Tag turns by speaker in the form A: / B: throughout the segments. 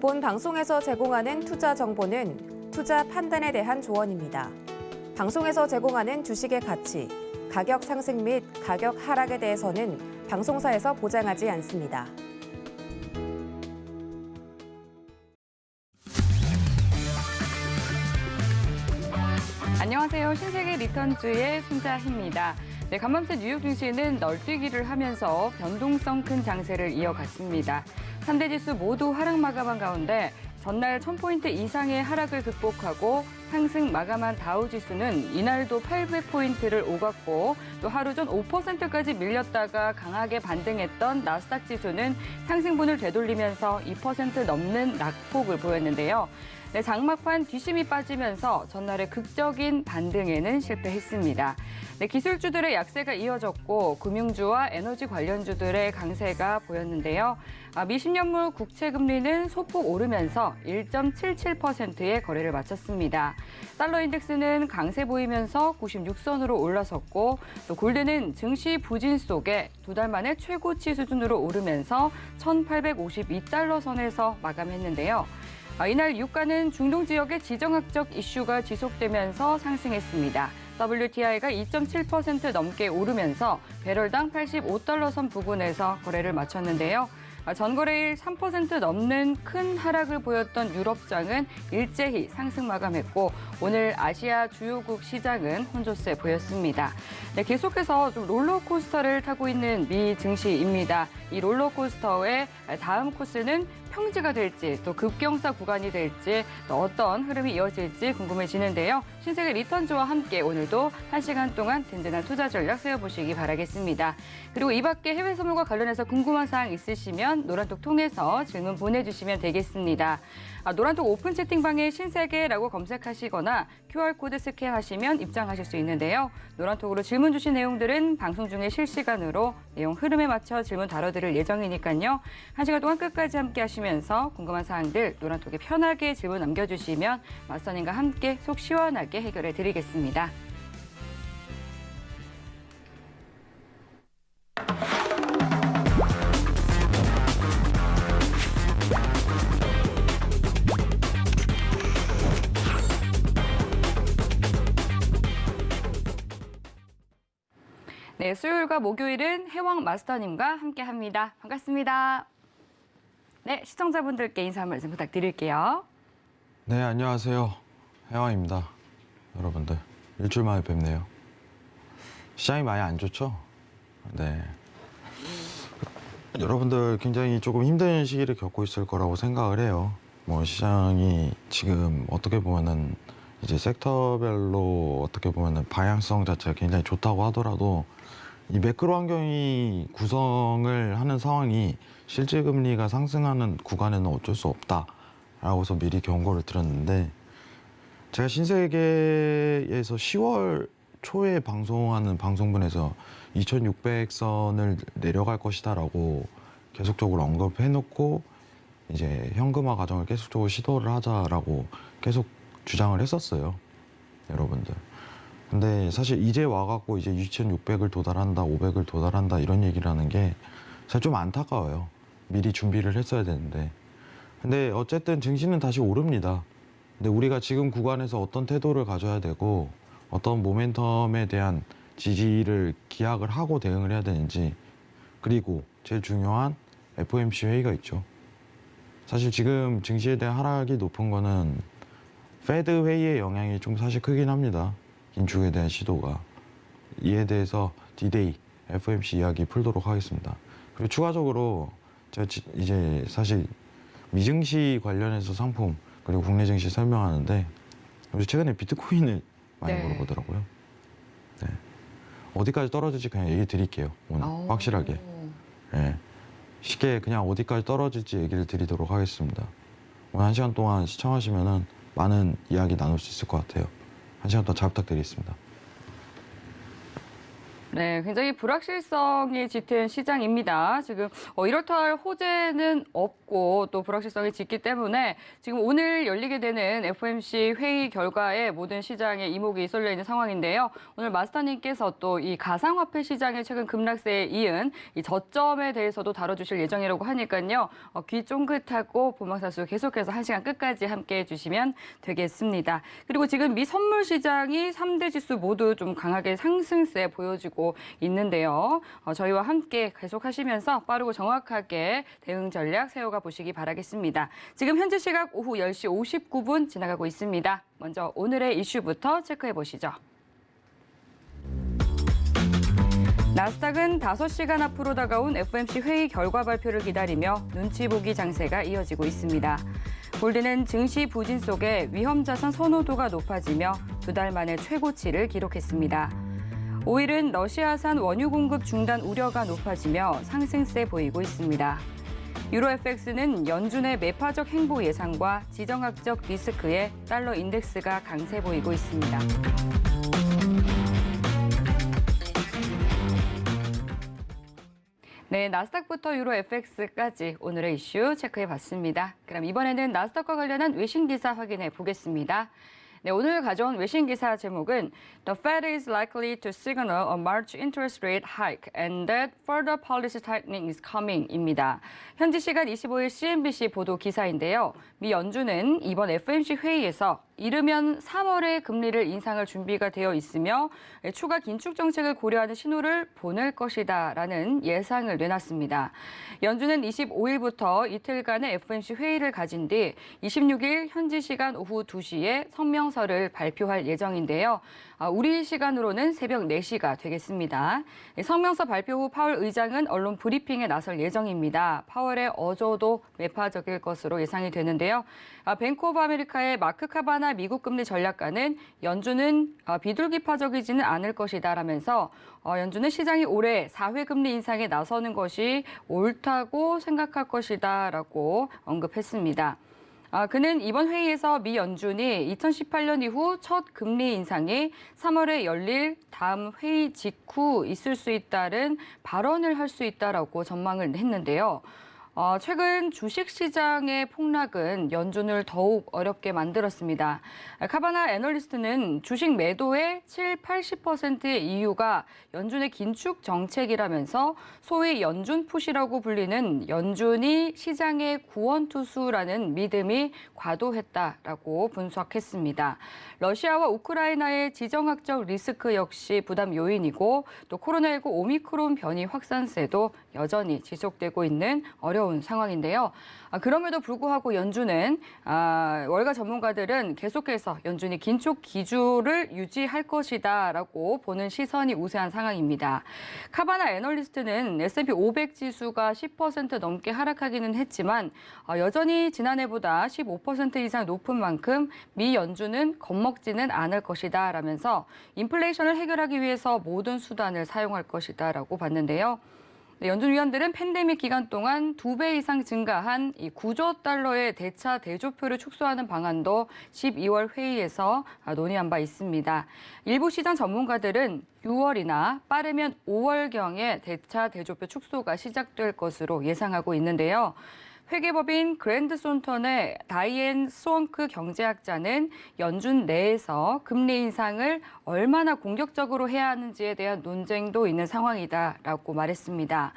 A: 본 방송에서 제공하는 투자 정보는 투자 판단에 대한 조언입니다. 방송에서 제공하는 주식의 가치, 가격 상승 및 가격 하락에 대해서는 방송사에서 보장하지 않습니다.
B: 안녕하세요. 신세계 리턴주의 손자희입니다. 네, 간밤새 뉴욕 증시는 널뛰기를 하면서 변동성 큰 장세를 이어갔습니다. 3대 지수 모두 하락 마감한 가운데 전날 1000포인트 이상의 하락을 극복하고 상승 마감한 다우지수는 이날도 800포인트를 오갔고 또 하루 전 5%까지 밀렸다가 강하게 반등했던 나스닥 지수는 상승분을 되돌리면서 2% 넘는 낙폭을 보였는데요. 네, 장막판 뒷심이 빠지면서 전날의 극적인 반등에는 실패했습니다. 네, 기술주들의 약세가 이어졌고 금융주와 에너지 관련주들의 강세가 보였는데요. 미 10년물 국채 금리는 소폭 오르면서 1.77%의 거래를 마쳤습니다. 달러 인덱스는 강세 보이면서 96선으로 올라섰고 또 골드는 증시 부진 속에 두 달 만에 최고치 수준으로 오르면서 1,852달러 선에서 마감했는데요. 이날 유가는 중동 지역의 지정학적 이슈가 지속되면서 상승했습니다. WTI가 2.7% 넘게 오르면서 배럴당 85달러 선 부근에서 거래를 마쳤는데요. 전거래일 3% 넘는 큰 하락을 보였던 유럽장은 일제히 상승 마감했고 오늘 아시아 주요국 시장은 혼조세 보였습니다. 네, 계속해서 좀 롤러코스터를 타고 있는 미 증시입니다. 이 롤러코스터의 다음 코스는 평지가 될지 또 급경사 구간이 될지 또 어떤 흐름이 이어질지 궁금해지는데요. 신세계 리턴주와 함께 오늘도 1시간 동안 든든한 투자 전략 세워보시기 바라겠습니다. 그리고 이 밖에 해외 선물과 관련해서 궁금한 사항 있으시면 노란톡 통해서 질문 보내주시면 되겠습니다. 노란톡 오픈 채팅방에 신세계라고 검색하시거나 QR코드 스캔하시면 입장하실 수 있는데요. 노란톡으로 질문 주신 내용들은 방송 중에 실시간으로 내용 흐름에 맞춰 질문 다뤄드릴 예정이니까요. 1시간 동안 끝까지 함께 하시면서 궁금한 사항들 노란톡에 편하게 질문 남겨주시면 맞선님과 함께 속 시원하게 해결해 드리겠습니다. 네, 수요일과 목요일은 해왕 마스터님과 함께합니다. 반갑습니다. 네, 시청자분들께 인사 한 말씀 부탁드릴게요.
C: 네, 안녕하세요. 해왕입니다. 여러분들, 일주일 만에 뵙네요. 시장이 많이 안 좋죠? 네. 여러분들 굉장히 조금 힘든 시기를 겪고 있을 거라고 생각을 해요. 뭐 시장이 지금 어떻게 보면은 이제 섹터별로 어떻게 보면은 방향성 자체가 굉장히 좋다고 하더라도 이 매크로 환경이 구성을 하는 상황이 실질 금리가 상승하는 구간에는 어쩔 수 없다라고 해서 미리 경고를 드렸는데 제가 신세계에서 10월 초에 방송하는 방송분에서 2600선을 내려갈 것이다라고 계속적으로 언급해놓고 이제 현금화 과정을 계속적으로 시도를 하자라고 계속 주장을 했었어요, 여러분들. 근데 사실 이제 와갖고 이제 2600을 도달한다, 500을 도달한다 이런 얘기를 하는 게 사실 좀 안타까워요. 미리 준비를 했어야 되는데. 근데 어쨌든 증시는 다시 오릅니다. 근데 우리가 지금 구간에서 어떤 태도를 가져야 되고 어떤 모멘텀에 대한 지지를 기약을 하고 대응을 해야 되는지 그리고 제일 중요한 FOMC 회의가 있죠. 사실 지금 증시에 대한 하락이 높은 거는 페드 회의의 영향이 좀 사실 크긴 합니다. 긴축에 대한 시도가. 이에 대해서 D-Day FOMC 이야기 풀도록 하겠습니다. 그리고 추가적으로 제가 이제 사실 미증시 관련해서 상품 그리고 국내 증시 설명하는데 최근에 비트코인을 많이 물어보더라고요. 네. 어디까지 떨어질지 그냥 얘기 드릴게요. 오늘 확실하게. 네. 쉽게 그냥 어디까지 떨어질지 얘기를 드리도록 하겠습니다. 오늘 1시간 동안 시청하시면은 많은 이야기 나눌 수 있을 것 같아요. 1시간 동안 잘 부탁드리겠습니다.
B: 네, 굉장히 불확실성이 짙은 시장입니다. 지금 이렇다 할 호재는 없고 또 불확실성이 짙기 때문에 지금 오늘 열리게 되는 FOMC 회의 결과에 모든 시장에 이목이 쏠려 있는 상황인데요. 오늘 마스터님께서 또 이 가상화폐 시장의 최근 급락세에 이은 이 저점에 대해서도 다뤄주실 예정이라고 하니까요. 귀 쫑긋하고 본방사수 계속해서 1시간 끝까지 함께해 주시면 되겠습니다. 그리고 지금 미 선물 시장이 3대 지수 모두 좀 강하게 상승세 보여지고 있는데요. 저희와 함께 계속하시면서 빠르고 정확하게 대응 전략 세워가 보시기 바라겠습니다. 지금 현재 시각 오후 10시 59분 지나가고 있습니다. 먼저 오늘의 이슈부터 체크해 보시죠. 나스닥은 5시간 앞으로 다가온 FOMC 회의 결과 발표를 기다리며 눈치 보기 장세가 이어지고 있습니다. 골드는 증시 부진 속에 위험 자산 선호도가 높아지며 2달 만에 최고치를 기록했습니다. 오일은 러시아산 원유 공급 중단 우려가 높아지며 상승세 보이고 있습니다. 유로 FX는 연준의 매파적 행보 예상과 지정학적 리스크에 달러 인덱스가 강세 보이고 있습니다. 네, 나스닥부터 유로 FX까지 오늘의 이슈 체크해 봤습니다. 그럼 이번에는 나스닥과 관련한 외신 기사 확인해 보겠습니다. 네, 오늘 가져온 외신 기사 제목은 The Fed is likely to signal a March interest rate hike and that further policy tightening is coming입니다. 현지 시간 25일 CNBC 보도 기사인데요. 미 연준은 이번 FOMC 회의에서 이르면 3월에 금리를 인상할 준비가 되어 있으며 추가 긴축 정책을 고려하는 신호를 보낼 것이다라는 예상을 내놨습니다. 연준은 25일부터 이틀간의 FOMC 회의를 가진 뒤 26일 현지 시간 오후 2시에 성명서를 발표할 예정인데요. 우리 시간으로는 새벽 4시가 되겠습니다. 성명서 발표 후 파월 의장은 언론 브리핑에 나설 예정입니다. 파월의 어조도 매파적일 것으로 예상이 되는데요. 뱅크 오브 아메리카의 마크 카바나 미국 금리 전략가는 연준은 비둘기파적이지는 않을 것이다라면서 연준은 시장이 올해 4회 금리 인상에 나서는 것이 옳다고 생각할 것이다라고 언급했습니다. 그는 이번 회의에서 미 연준이 2018년 이후 첫 금리 인상이 3월에 열릴 다음 회의 직후 있을 수 있다는 발언을 할 수 있다라고 전망을 했는데요. 최근 주식시장의 폭락은 연준을 더욱 어렵게 만들었습니다. 카바나 애널리스트는 주식 매도의 80%의 이유가 연준의 긴축 정책이라면서 소위 연준 푸시라고 불리는 연준이 시장의 구원투수라는 믿음이 과도했다라고 분석했습니다. 러시아와 우크라이나의 지정학적 리스크 역시 부담 요인이고 또 코로나19 오미크론 변이 확산세도 여전히 지속되고 있는 어려운 상황인데요. 그럼에도 불구하고 연준은 월가 전문가들은 계속해서 연준이 긴축 기조를 유지할 것이다라고 보는 시선이 우세한 상황입니다. 카바나 애널리스트는 S&P 500 지수가 10% 넘게 하락하기는 했지만 여전히 지난해보다 15% 이상 높은 만큼 미 연준은 겁먹지는 않을 것이다라면서 인플레이션을 해결하기 위해서 모든 수단을 사용할 것이다라고 봤는데요. 연준 위원들은 팬데믹 기간 동안 2배 이상 증가한 이 9조 달러의 대차 대조표를 축소하는 방안도 12월 회의에서 논의한 바 있습니다. 일부 시장 전문가들은 6월이나 빠르면 5월경에 대차 대조표 축소가 시작될 것으로 예상하고 있는데요. 회계법인 그랜드 손턴의 다이앤 스원크 경제학자는 연준 내에서 금리 인상을 얼마나 공격적으로 해야 하는지에 대한 논쟁도 있는 상황이다라고 말했습니다.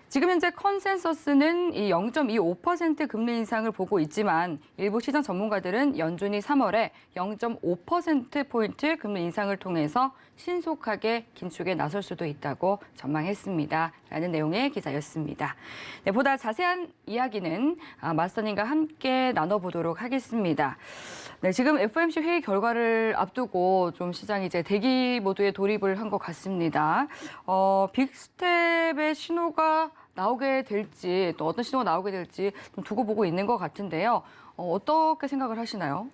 B: 지금 현재 컨센서스는 이 0.25% 금리 인상을 보고 있지만 일부 시장 전문가들은 연준이 3월에 0.5%포인트 금리 인상을 통해서 신속하게 긴축에 나설 수도 있다고 전망했습니다. 라는 내용의 기사였습니다. 네, 보다 자세한 이야기는 마스터님과 함께 나눠보도록 하겠습니다. 네, 지금 FOMC 회의 결과를 앞두고 좀 시장이 이제 대기 모드에 돌입을 한 것 같습니다. 빅스텝의 신호가 나오게 될지 또 어떤 신호가 나오게 될지 좀 두고 보고 있는 것 같은데요. 어떻게 생각을 하시나요?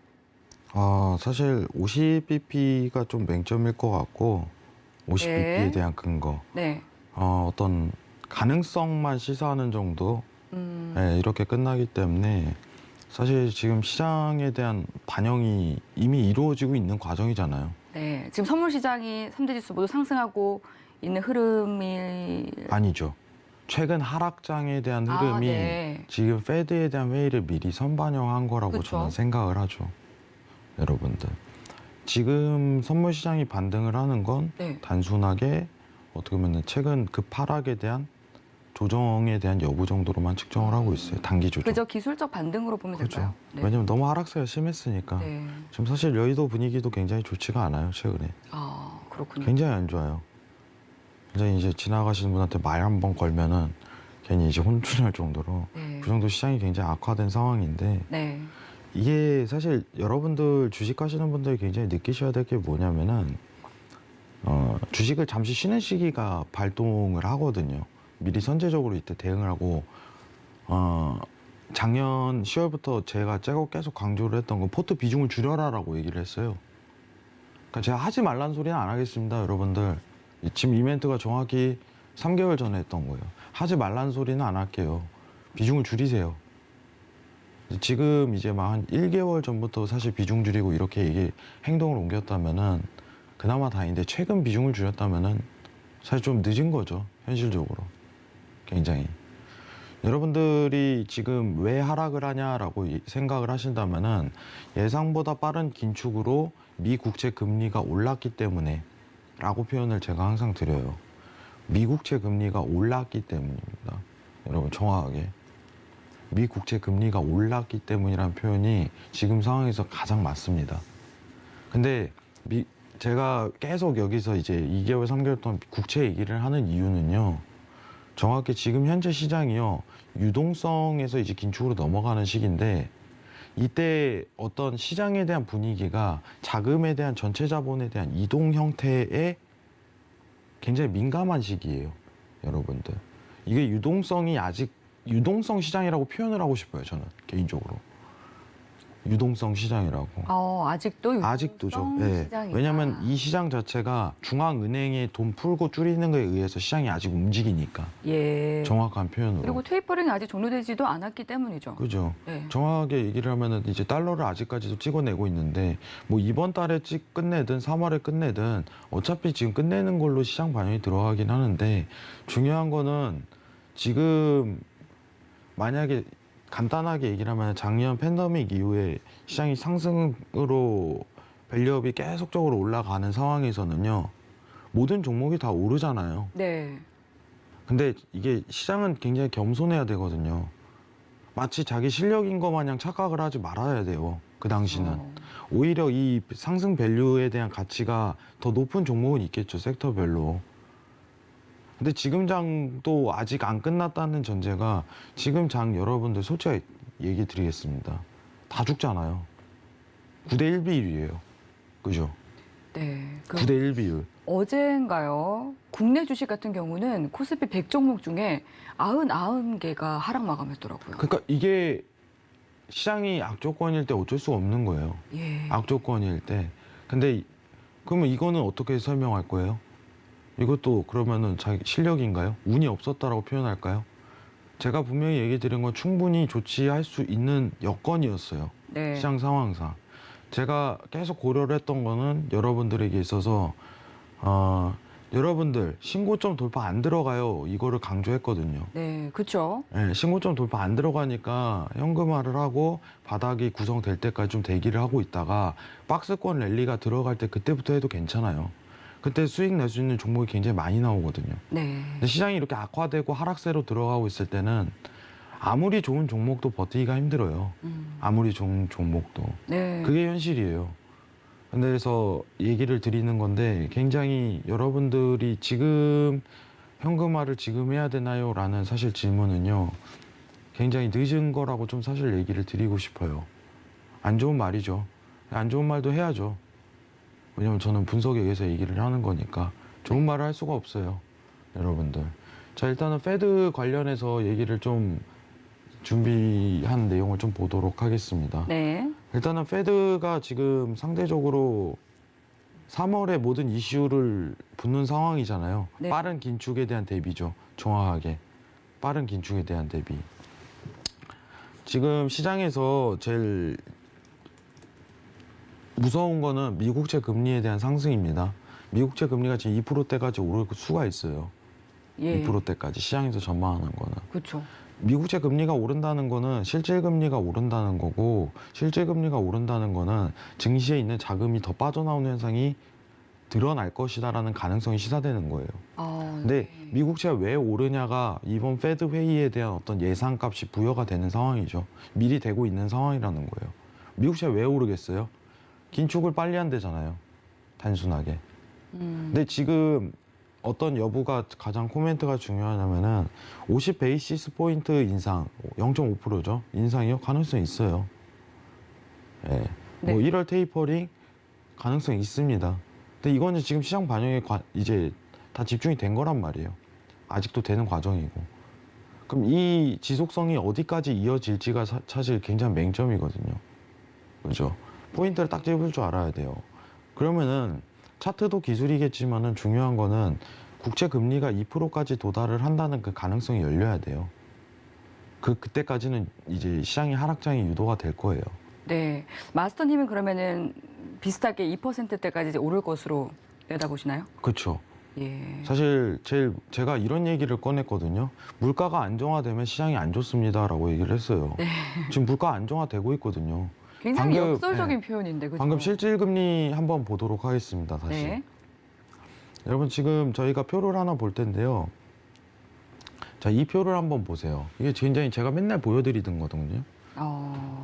C: 사실 50bp가 좀 맹점일 것 같고 50bp에 대한 근거,
B: 네.
C: 어떤 가능성만 시사하는 정도 네, 이렇게 끝나기 때문에 사실 지금 시장에 대한 반영이 이미 이루어지고 있는 과정이잖아요.
B: 네, 지금 선물 시장이 3대 지수 모두 상승하고 있는 흐름이
C: 아니죠. 최근 하락장에 대한 흐름이
B: 네.
C: 지금 페드에 대한 회의를 미리 선반영한 거라고
B: 그쵸.
C: 저는 생각을 하죠. 여러분들. 지금 선물 시장이 반등을 하는 건
B: 네.
C: 단순하게 어떻게 보면 최근 급 하락에 대한 조정에 대한 여부 정도로만 측정을 하고 있어요. 단기 조정.
B: 그저 기술적 반등으로 보면 될까요?
C: 그렇죠. 왜냐면 너무 하락세가 심했으니까.
B: 네.
C: 지금 사실 여의도 분위기도 굉장히 좋지가 않아요. 최근에.
B: 아, 그렇군요.
C: 굉장히 안 좋아요. 굉장히 이제 지나가시는 분한테 말 한 번 걸면은 괜히 이제 혼쭐날 정도로
B: 네.
C: 그 정도 시장이 굉장히 악화된 상황인데
B: 네.
C: 이게 사실 여러분들 주식 하시는 분들이 굉장히 느끼셔야 될 게 뭐냐면은 주식을 잠시 쉬는 시기가 발동을 하거든요. 미리 선제적으로 이때 대응을 하고 작년 10월부터 제가 계속 강조를 했던 건 포트 비중을 줄여라라고 얘기를 했어요. 그러니까 제가 하지 말라는 소리는 안 하겠습니다, 여러분들. 지금 이벤트가 정확히 3개월 전에 했던 거예요. 하지 말라는 소리는 안 할게요. 비중을 줄이세요. 지금 이제 막 한 1개월 전부터 사실 비중 줄이고 이렇게 행동을 옮겼다면은 그나마 다행인데 최근 비중을 줄였다면은 사실 좀 늦은 거죠, 현실적으로. 굉장히. 여러분들이 지금 왜 하락을 하냐라고 생각을 하신다면은 예상보다 빠른 긴축으로 미 국채 금리가 올랐기 때문에 라고 표현을 제가 항상 드려요. 미 국채 금리가 올랐기 때문입니다. 여러분 정확하게. 미 국채 금리가 올랐기 때문이라는 표현이 지금 상황에서 가장 맞습니다. 근데 제가 계속 여기서 이제 2개월, 3개월 동안 국채 얘기를 하는 이유는요. 정확히 지금 현재 시장이요. 유동성에서 이제 긴축으로 넘어가는 시기인데 이때 어떤 시장에 대한 분위기가 자금에 대한 전체 자본에 대한 이동 형태에 굉장히 민감한 시기예요. 여러분들. 이게 유동성 시장이라고 표현을 하고 싶어요. 저는 개인적으로. 유동성 시장이라고.
B: 유동성
C: 아직도죠. 네.
B: 시장이다.
C: 왜냐하면 이 시장 자체가 중앙은행에 돈 풀고 줄이는 거에 의해서 시장이 아직 움직이니까.
B: 예.
C: 정확한 표현으로.
B: 그리고 테이퍼링이 아직 종료되지도 않았기 때문이죠.
C: 그죠.
B: 네.
C: 정확하게 얘기를 하면은 이제 달러를 아직까지도 찍어내고 있는데 뭐 이번 달에 끝내든 3월에 끝내든 어차피 지금 끝내는 걸로 시장 반영이 들어가긴 하는데 중요한 거는 지금 만약에 간단하게 얘기를 하면 작년 팬데믹 이후에 시장이 상승으로 밸류업이 계속적으로 올라가는 상황에서는요. 모든 종목이 다 오르잖아요.
B: 네.
C: 근데 이게 시장은 굉장히 겸손해야 되거든요. 마치 자기 실력인 것 마냥 착각을 하지 말아야 돼요. 그 당시는. 오히려 이 상승 밸류에 대한 가치가 더 높은 종목은 있겠죠. 섹터별로. 근데 지금 장도 아직 안 끝났다는 전제가 지금 장 여러분들 솔직히 얘기 드리겠습니다. 다 죽잖아요. 9대 1 비율이에요. 그죠?
B: 네.
C: 9대 1 비율.
B: 어제인가요? 국내 주식 같은 경우는 코스피 100종목 중에 99개가 하락 마감했더라고요.
C: 그러니까 이게 시장이 악조건일 때 어쩔 수가 없는 거예요.
B: 예.
C: 악조건일 때. 근데 그러면 이거는 어떻게 설명할 거예요? 이것도 그러면은 자기 실력인가요? 운이 없었다라고 표현할까요? 제가 분명히 얘기 드린 건 충분히 조치할 수 있는 여건이었어요.
B: 네.
C: 시장 상황상. 제가 계속 고려를 했던 거는 여러분들에게 있어서 여러분들 신고점 돌파 안 들어가요. 이거를 강조했거든요.
B: 네, 그렇죠.
C: 네, 신고점 돌파 안 들어가니까 현금화를 하고 바닥이 구성될 때까지 좀 대기를 하고 있다가 박스권 랠리가 들어갈 때 그때부터 해도 괜찮아요. 그때 수익 낼 수 있는 종목이 굉장히 많이 나오거든요.
B: 네.
C: 근데 시장이 이렇게 악화되고 하락세로 들어가고 있을 때는 아무리 좋은 종목도 버티기가 힘들어요. 아무리 좋은 종목도.
B: 네.
C: 그게 현실이에요. 근데 그래서 얘기를 드리는 건데 굉장히 여러분들이 지금 현금화를 지금 해야 되나요? 라는 사실 질문은요. 굉장히 늦은 거라고 좀 사실 얘기를 드리고 싶어요. 안 좋은 말이죠. 안 좋은 말도 해야죠. 왜냐면 저는 분석에 의해서 얘기를 하는 거니까 좋은 말을 할 수가 없어요. 여러분들. 자, 일단은 페드 관련해서 얘기를 좀 준비한 내용을 좀 보도록 하겠습니다.
B: 네.
C: 일단은 페드가 지금 상대적으로 3월에 모든 이슈를 붙는 상황이잖아요.
B: 네.
C: 빠른 긴축에 대한 대비죠. 정확하게. 빠른 긴축에 대한 대비. 지금 시장에서 제일 무서운 거는 미국채 금리에 대한 상승입니다. 미국채 금리가 지금 2%대까지 오를 수가 있어요.
B: 예.
C: 2%대까지 시장에서 전망하는 거는.
B: 그렇죠.
C: 미국채 금리가 오른다는 거는 실질 금리가 오른다는 거고, 실질 금리가 오른다는 거는 증시에 있는 자금이 더 빠져나오는 현상이 드러날 것이다라는 가능성이 시사되는 거예요. 근데
B: 네.
C: 미국채가 왜 오르냐가 이번 페드 회의에 대한 어떤 예상값이 부여가 되는 상황이죠. 미리 되고 있는 상황이라는 거예요. 미국채가 왜 오르겠어요? 긴축을 빨리 한대잖아요. 단순하게. 근데 지금 어떤 여부가 가장 코멘트가 중요하냐면은 50 베이시스 포인트 인상, 0.5%죠. 인상이요? 가능성이 있어요. 예.
B: 네.
C: 뭐 1월 테이퍼링 가능성이 있습니다. 근데 이거는 지금 시장 반영에 이제 다 집중이 된 거란 말이에요. 아직도 되는 과정이고. 그럼 이 지속성이 어디까지 이어질지가 사실 굉장히 맹점이거든요. 그죠? 포인트를 딱 집을 줄 알아야 돼요. 그러면은 차트도 기술이겠지만은 중요한 거는 국채 금리가 2%까지 도달을 한다는 그 가능성이 열려야 돼요. 그때까지는 이제 시장의 하락장이 유도가 될 거예요.
B: 네. 마스터님은 그러면은 비슷하게 2%대까지 이제 오를 것으로 내다보시나요?
C: 그렇죠.
B: 예.
C: 사실 제가 이런 얘기를 꺼냈거든요. 물가가 안정화되면 시장이 안 좋습니다라고 얘기를 했어요.
B: 네.
C: 지금 물가 안정화되고 있거든요.
B: 굉장히
C: 방금,
B: 역설적인 표현인데 그죠?
C: 방금 실질 금리 한번 보도록 하겠습니다. 다시.
B: 네.
C: 여러분 지금 저희가 표를 하나 볼 텐데요. 자, 이 표를 한번 보세요. 이게 굉장히 제가 맨날 보여드리던 거거든요.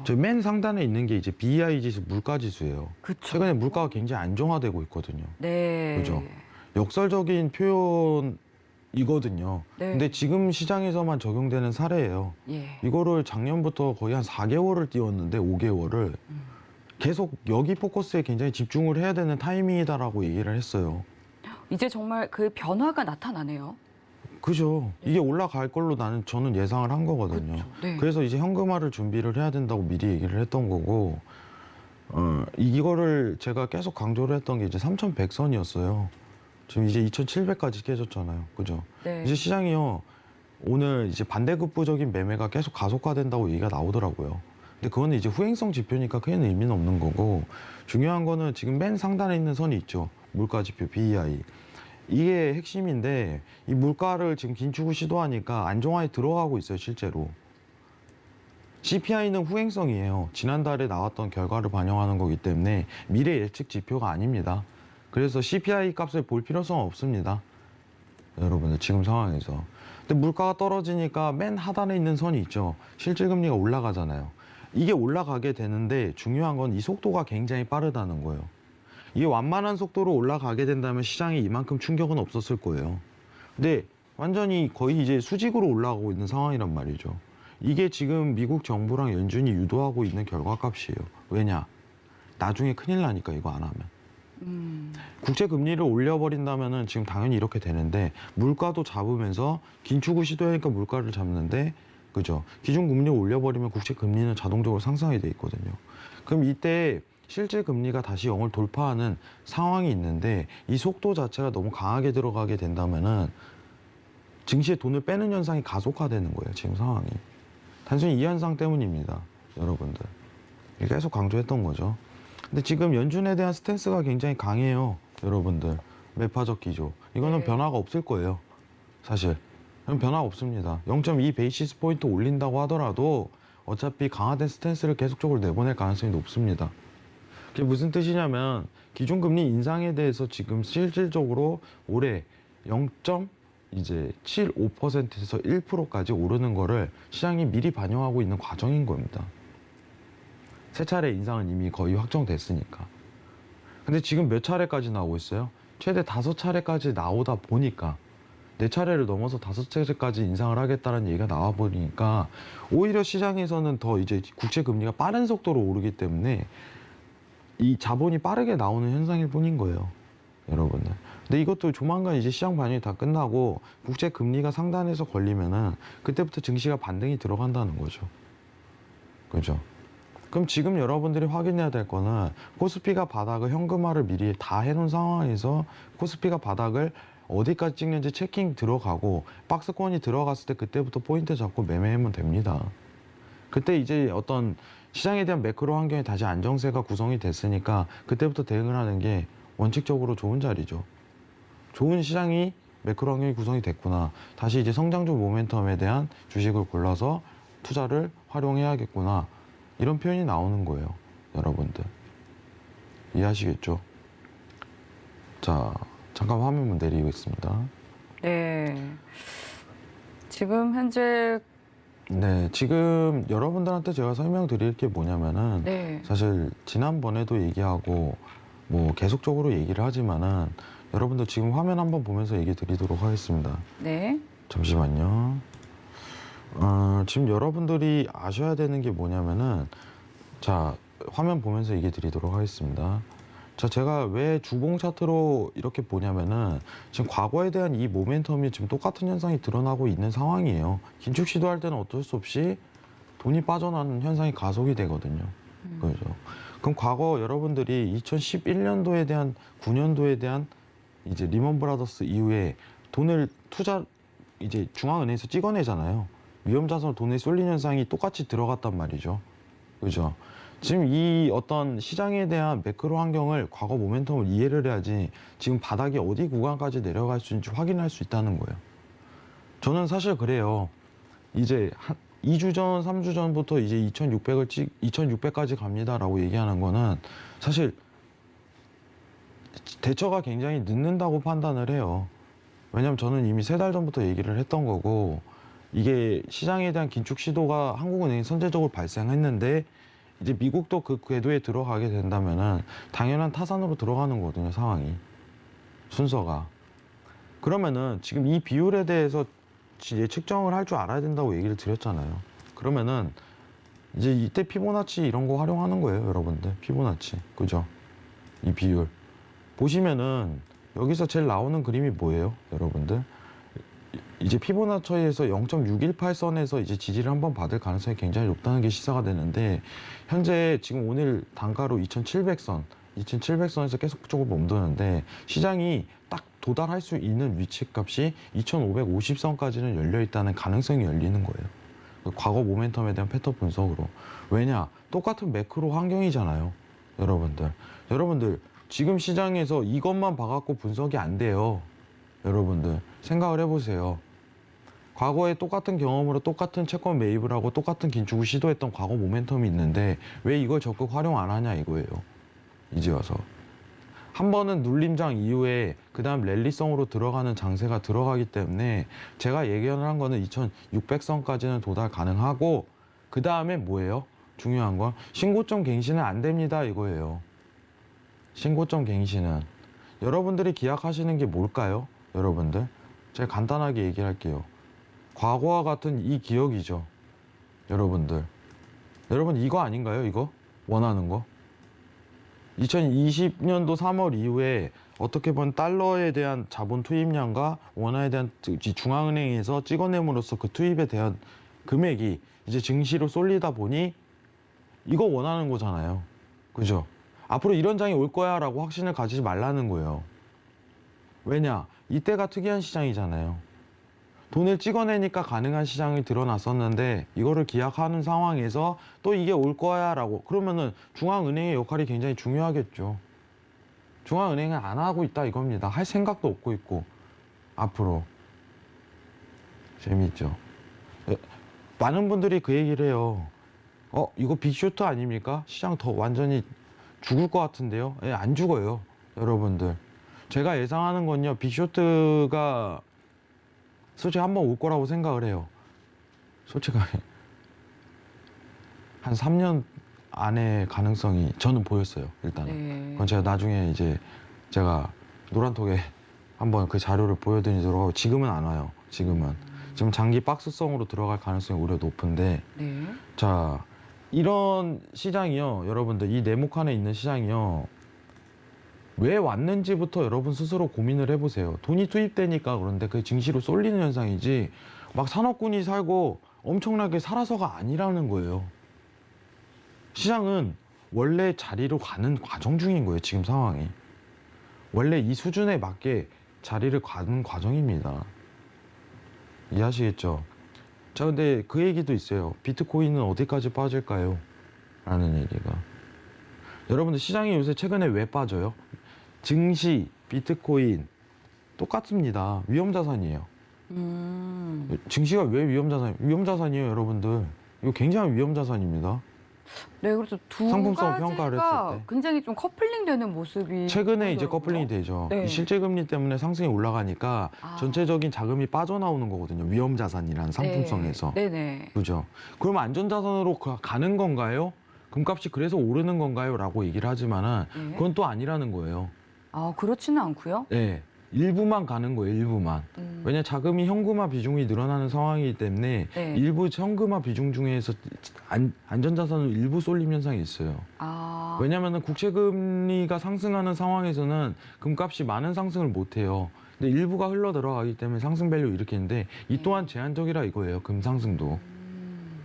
C: 저 맨 상단에 있는 게 이제 BEI 지수 물가 지수예요.
B: 그쵸.
C: 최근에 물가가 굉장히 안정화되고 있거든요.
B: 네.
C: 그죠? 역설적인 표현이거든요.
B: 네.
C: 근데 지금 시장에서만 적용되는 사례예요.
B: 예.
C: 이거를 작년부터 거의 한 4개월을 띄웠는데 5개월을 계속 여기 포커스에 굉장히 집중을 해야 되는 타이밍이다라고 얘기를 했어요.
B: 이제 정말 그 변화가 나타나네요.
C: 그죠? 이게 올라갈 걸로 저는 예상을 한 거거든요.
B: 그렇죠. 네.
C: 그래서 이제 현금화를 준비를 해야 된다고 미리 얘기를 했던 거고, 이거를 제가 계속 강조를 했던 게 이제 3,100선이었어요. 지금 이제 2,700까지 깨졌잖아요. 그죠?
B: 네.
C: 이제 시장이요, 오늘 이제 반대급부적인 매매가 계속 가속화된다고 얘기가 나오더라고요. 근데 그거는 이제 후행성 지표니까 큰 의미는 없는 거고, 중요한 거는 지금 맨 상단에 있는 선이 있죠. 물가지표 BEI. 이게 핵심인데, 이 물가를 지금 긴축을 시도하니까 안정화에 들어가고 있어요, 실제로. CPI는 후행성이에요. 지난달에 나왔던 결과를 반영하는 거기 때문에 미래 예측 지표가 아닙니다. 그래서 CPI 값을 볼 필요성은 없습니다. 여러분들 지금 상황에서. 근데 물가가 떨어지니까 맨 하단에 있는 선이 있죠. 실질금리가 올라가잖아요. 이게 올라가게 되는데 중요한 건 이 속도가 굉장히 빠르다는 거예요. 이게 완만한 속도로 올라가게 된다면 시장에 이만큼 충격은 없었을 거예요. 근데 완전히 거의 이제 수직으로 올라가고 있는 상황이란 말이죠. 이게 지금 미국 정부랑 연준이 유도하고 있는 결과값이에요. 왜냐? 나중에 큰일 나니까 이거 안 하면. 국채 금리를 올려버린다면은 지금 당연히 이렇게 되는데 물가도 잡으면서 긴축을 시도하니까 물가를 잡는데 그죠? 기준금리 올려버리면 국채 금리는 자동적으로 상승하게 돼 있거든요. 그럼 이때 실질 금리가 다시 0을 돌파하는 상황이 있는데 이 속도 자체가 너무 강하게 들어가게 된다면은 증시에 돈을 빼는 현상이 가속화되는 거예요. 지금 상황이. 단순히 이 현상 때문입니다. 여러분들. 계속 강조했던 거죠. 근데 지금 연준에 대한 스탠스가 굉장히 강해요. 여러분들. 매파적 기조. 이거는
B: 네.
C: 변화가 없을 거예요. 사실. 변화가 없습니다. 0.2 베이시스 포인트 올린다고 하더라도 어차피 강화된 스탠스를 계속적으로 내보낼 가능성이 높습니다. 그게 무슨 뜻이냐면 기준금리 인상에 대해서 지금 실질적으로 올해 0.75%에서 1%까지 오르는 거를 시장이 미리 반영하고 있는 과정인 겁니다. 세 차례 인상은 이미 거의 확정됐으니까. 근데 지금 몇 차례까지 나오고 있어요? 최대 5차례까지 나오다 보니까 4차례를 넘어서 5차례까지 인상을 하겠다는 얘기가 나와 보니까 오히려 시장에서는 더 이제 국채 금리가 빠른 속도로 오르기 때문에 이 자본이 빠르게 나오는 현상일 뿐인 거예요. 여러분들. 근데 이것도 조만간 이제 시장 반영이 다 끝나고 국채 금리가 상단에서 걸리면은 그때부터 증시가 반등이 들어간다는 거죠. 그죠? 그럼 지금 여러분들이 확인해야 될 거는 코스피가 바닥을 현금화를 미리 다 해놓은 상황에서 코스피가 바닥을 어디까지 찍는지 체킹 들어가고 박스권이 들어갔을 때 그때부터 포인트 잡고 매매하면 됩니다. 그때 이제 어떤 시장에 대한 매크로 환경이 다시 안정세가 구성이 됐으니까 그때부터 대응을 하는 게 원칙적으로 좋은 자리죠. 좋은 시장이 매크로 환경이 구성이 됐구나. 다시 이제 성장주 모멘텀에 대한 주식을 골라서 투자를 활용해야겠구나. 이런 표현이 나오는 거예요. 여러분들. 이해하시겠죠? 자, 잠깐 화면 내리겠습니다.
B: 네. 지금 현재
C: 네, 지금 여러분들한테 제가 설명드릴 게 뭐냐면은
B: 네.
C: 사실 지난번에도 얘기하고 뭐 계속적으로 얘기를 하지만은 여러분들 지금 화면 한번 보면서 얘기 드리도록 하겠습니다.
B: 네.
C: 잠시만요. 지금 여러분들이 아셔야 되는 게 뭐냐면은 자, 화면 보면서 얘기 드리도록 하겠습니다. 자, 제가 왜 주봉 차트로 이렇게 보냐면은 지금 과거에 대한 이 모멘텀이 지금 똑같은 현상이 드러나고 있는 상황이에요. 긴축 시도할 때는 어쩔 수 없이 돈이 빠져나가는 현상이 가속이 되거든요. 그죠? 그럼 과거 여러분들이 2011년도에 대한 9년도에 대한 이제 리먼 브라더스 이후에 돈을 투자 이제 중앙은행에서 찍어내잖아요. 위험자산 돈에 쏠린 현상이 똑같이 들어갔단 말이죠. 그죠? 지금 이 어떤 시장에 대한 매크로 환경을 과거 모멘텀을 이해를 해야지 지금 바닥이 어디 구간까지 내려갈 수 있는지 확인할 수 있다는 거예요. 저는 사실 그래요. 이제 한 2주 전, 3주 전부터 이제 2600까지 갑니다라고 얘기하는 거는 사실 대처가 굉장히 늦는다고 판단을 해요. 왜냐면 저는 이미 3달 전부터 얘기를 했던 거고 이게 시장에 대한 긴축 시도가 한국은행이 선제적으로 발생했는데 이제 미국도 그 궤도에 들어가게 된다면은 당연한 타산으로 들어가는 거거든요, 상황이. 순서가. 그러면은 지금 이 비율에 대해서 이제 측정을 할 줄 알아야 된다고 얘기를 드렸잖아요. 그러면은 이제 이때 피보나치 이런 거 활용하는 거예요, 여러분들. 피보나치. 그죠? 이 비율. 보시면은 여기서 제일 나오는 그림이 뭐예요, 여러분들? 이제 피보나치에서 0.618선에서 이제 지지를 한번 받을 가능성이 굉장히 높다는 게 시사가 되는데 현재 지금 오늘 단가로 2700선에서 계속적으로 멈도는데 시장이 딱 도달할 수 있는 위치 값이 2550선까지는 열려 있다는 가능성이 열리는 거예요. 과거 모멘텀에 대한 패턴 분석으로. 왜냐? 똑같은 매크로 환경이잖아요. 여러분들 지금 시장에서 이것만 봐갖고 분석이 안 돼요. 여러분들 생각을 해보세요. 과거에 똑같은 경험으로 똑같은 채권 매입을 하고 똑같은 긴축을 시도했던 과거 모멘텀이 있는데 왜 이걸 적극 활용 안 하냐 이거예요. 이제 와서. 한 번은 눌림장 이후에 그 다음 랠리성으로 들어가는 장세가 들어가기 때문에 제가 예견을 한 거는 2600선까지는 도달 가능하고 그 다음에 뭐예요? 중요한 건 신고점 갱신은 안 됩니다 이거예요. 신고점 갱신은. 여러분들이 기약하시는 게 뭘까요? 여러분들 제가 간단하게 얘기를 할게요. 과거와 같은 이 기억이죠. 여러분 이거 아닌가요? 이거? 원하는 거? 2020년도 3월 이후에 어떻게 보면 달러에 대한 자본 투입량과 원화에 대한 중앙은행에서 찍어냄으로써 그 투입에 대한 금액이 이제 증시로 쏠리다 보니 이거 원하는 거잖아요. 그죠? 앞으로 이런 장이 올 거야 라고 확신을 가지지 말라는 거예요. 왜냐? 이때가 특이한 시장이잖아요. 돈을 찍어내니까 가능한 시장이 드러났었는데 이거를 기약하는 상황에서 또 이게 올 거야 라고 그러면은 중앙은행의 역할이 굉장히 중요하겠죠. 중앙은행은 안 하고 있다 이겁니다. 할 생각도 없고 있고 앞으로. 재미있죠. 많은 분들이 그 얘기를 해요. 이거 빅쇼트 아닙니까? 시장 더 완전히 죽을 것 같은데요. 안 죽어요 여러분들. 제가 예상하는 건요, 빅쇼트가 솔직히 한번 올 거라고 생각을 해요. 솔직하게. 한 3년 안에 가능성이 저는 보였어요, 일단은.
B: 네.
C: 그건 제가 나중에 이제 제가 노란톡에 한번 그 자료를 보여드리도록 하고, 지금은 안 와요, 지금 장기 박스성으로 들어갈 가능성이 오히려 높은데,
B: 네.
C: 자, 이런 시장이요, 여러분들, 이 네모칸에 있는 시장이요, 왜 왔는지부터 여러분 스스로 고민을 해보세요. 돈이 투입되니까 그런데 그게 증시로 쏠리는 현상이지 막 산업군이 살고 엄청나게 살아서가 아니라는 거예요. 시장은 원래 자리로 가는 과정 중인 거예요. 지금 상황이. 원래 이 수준에 맞게 자리를 가는 과정입니다. 이해하시겠죠? 자, 근데 그 얘기도 있어요. 비트코인은 어디까지 빠질까요? 라는 얘기가. 여러분들 시장이 요새 최근에 왜 빠져요? 증시, 비트코인, 똑같습니다. 위험자산이에요.
B: 음.
C: 증시가 왜 위험자산이에요, 여러분들. 이거 굉장히 위험자산입니다.
B: 네, 그래서 두
C: 상품성 평가를
B: 가지가
C: 했을 때.
B: 굉장히 좀 커플링되는 모습이
C: 최근에 이제
B: 보이더라고요.
C: 커플링이 되죠.
B: 네.
C: 이 실제금리 때문에 상승이 올라가니까
B: 아.
C: 전체적인 자금이 빠져나오는 거거든요. 위험자산이라는 상품성에서.
B: 네. 네네.
C: 그죠? 그럼 안전자산으로 가는 건가요? 금값이 그래서 오르는 건가요? 라고 얘기를 하지만은
B: 네.
C: 그건 또 아니라는 거예요.
B: 아, 그렇지는 않고요.
C: 네. 일부만 가는 거예요, 일부만. 왜냐 자금이 현금화 비중이 늘어나는 상황이기 때문에
B: 네.
C: 일부 현금화 비중 중에서 안전자산으로 일부 쏠림 현상이 있어요.
B: 아.
C: 왜냐하면 국채금리가 상승하는 상황에서는 금값이 많은 상승을 못해요. 근데 일부가 흘러 들어가기 때문에 상승 밸류 일으키는데 이 또한 제한적이라 이거예요. 금 상승도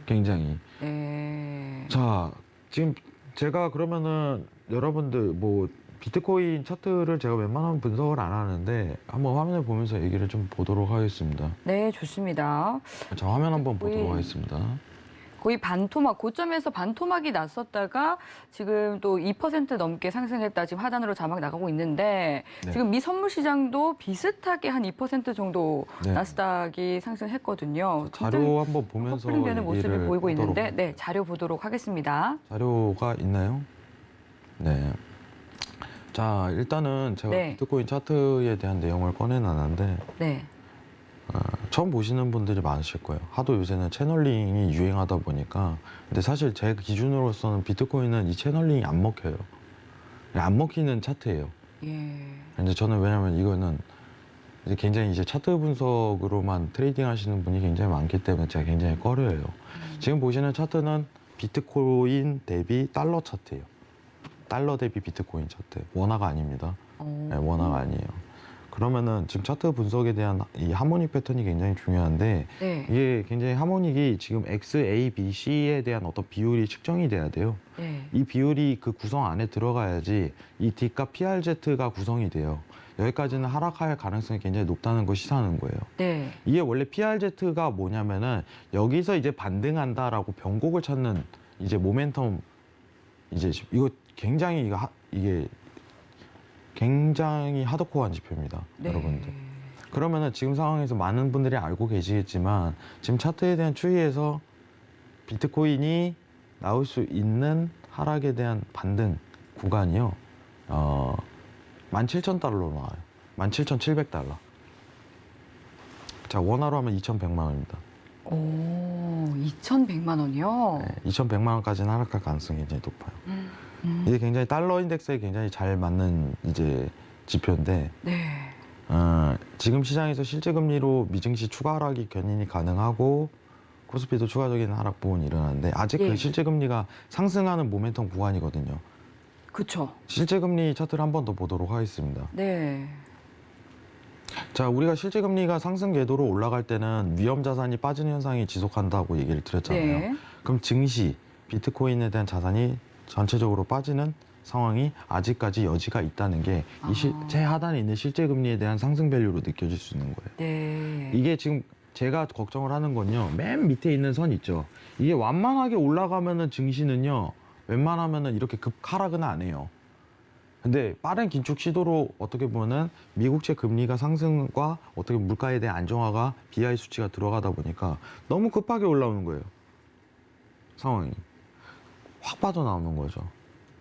C: 굉장히.
B: 네.
C: 자, 지금 제가 그러면은 여러분들 뭐 비트코인 차트를 제가 웬만하면 분석을 안 하는데 한번 화면을 보면서 얘기를 좀 보도록 하겠습니다.
B: 네, 좋습니다.
C: 자, 화면 한번 보도록
B: 비트코인.
C: 하겠습니다.
B: 거의 반토막, 고점에서 반토막이 났었다가 지금 또 2% 넘게 상승했다. 지금 하단으로 자막 나가고 있는데
C: 네.
B: 지금 미 선물 시장도 비슷하게 한 2% 정도
C: 네.
B: 나스닥이 상승했거든요.
C: 자료 한번 보면서
B: 커플링되는 모습이
C: 얘기를
B: 보이고
C: 하도록
B: 있는데 네, 자료 보도록 하겠습니다.
C: 자료가 있나요? 네. 자, 일단은 제가
B: 네.
C: 비트코인 차트에 대한 내용을 꺼내놨는데
B: 네.
C: 처음 보시는 분들이 많으실 거예요. 하도 요새는 채널링이 유행하다 보니까. 근데 사실 제 기준으로서는 비트코인은 이 채널링이 안 먹혀요. 안 먹히는 차트예요.
B: 예.
C: 근데 저는 왜냐면 이거는 이제 굉장히 이제 차트 분석으로만 트레이딩 하시는 분이 굉장히 많기 때문에 제가 굉장히 꺼려요. 지금 보시는 차트는 비트코인 대비 달러 차트예요. 달러 대비 비트코인 차트. 원화가 아닙니다. 네, 원화가 아니에요. 그러면은 지금 차트 분석에 대한 이 하모닉 패턴이 굉장히 중요한데
B: 네.
C: 이게 굉장히 하모닉이 지금 X, A, B, C에 대한 어떤 비율이 측정이 돼야 돼요.
B: 네.
C: 이 비율이 그 구성 안에 들어가야지 이 D값 PRZ가 구성이 돼요. 여기까지는 하락할 가능성이 굉장히 높다는 걸 시사하는 거예요.
B: 네.
C: 이게 원래 PRZ가 뭐냐면은 여기서 이제 반등한다라고 변곡을 찾는 이제 모멘텀 이제 이거 굉장히 이게 굉장히 하드코어한 지표입니다,
B: 네.
C: 여러분들. 그러면은 지금 상황에서 많은 분들이 알고 계시겠지만 지금 차트에 대한 추이에서 비트코인이 나올 수 있는 하락에 대한 반등 구간이요. 17,000달러로 나와요. 17,700달러. 자, 원화로 하면 2,100만 원입니다.
B: 오, 2,100만 원이요?
C: 네, 2,100만 원까지는 하락할 가능성이 굉장히 높아요. 이게 굉장히 달러 인덱스에 굉장히 잘 맞는 이제 지표인데
B: 네.
C: 지금 시장에서 실제 금리로 미증시 추가 하락이 견인이 가능하고 코스피도 추가적인 하락 부분이 일어나는데 아직
B: 예.
C: 그 실제 금리가 상승하는 모멘텀 구간이거든요.
B: 그쵸.
C: 실제 금리 차트를 한 번 더 보도록 하겠습니다.
B: 네.
C: 자, 우리가 실제 금리가 상승 궤도로 올라갈 때는 위험 자산이 빠지는 현상이 지속한다고 얘기를 드렸잖아요.
B: 네.
C: 그럼 증시, 비트코인에 대한 자산이 전체적으로 빠지는 상황이 아직까지 여지가 있다는 게 이 최하단에 있는 실제 금리에 대한 상승 밸류로 느껴질 수 있는 거예요.
B: 네.
C: 이게 지금 제가 걱정을 하는 건요. 맨 밑에 있는 선 있죠. 이게 완만하게 올라가면은 증시는요. 웬만하면은 이렇게 급 하락은 안 해요. 근데 빠른 긴축 시도로 어떻게 보면은 미국채 금리가 상승과 어떻게 물가에 대한 안정화가 BI 수치가 들어가다 보니까 너무 급하게 올라오는 거예요. 상황이. 확 빠져나오는 거죠.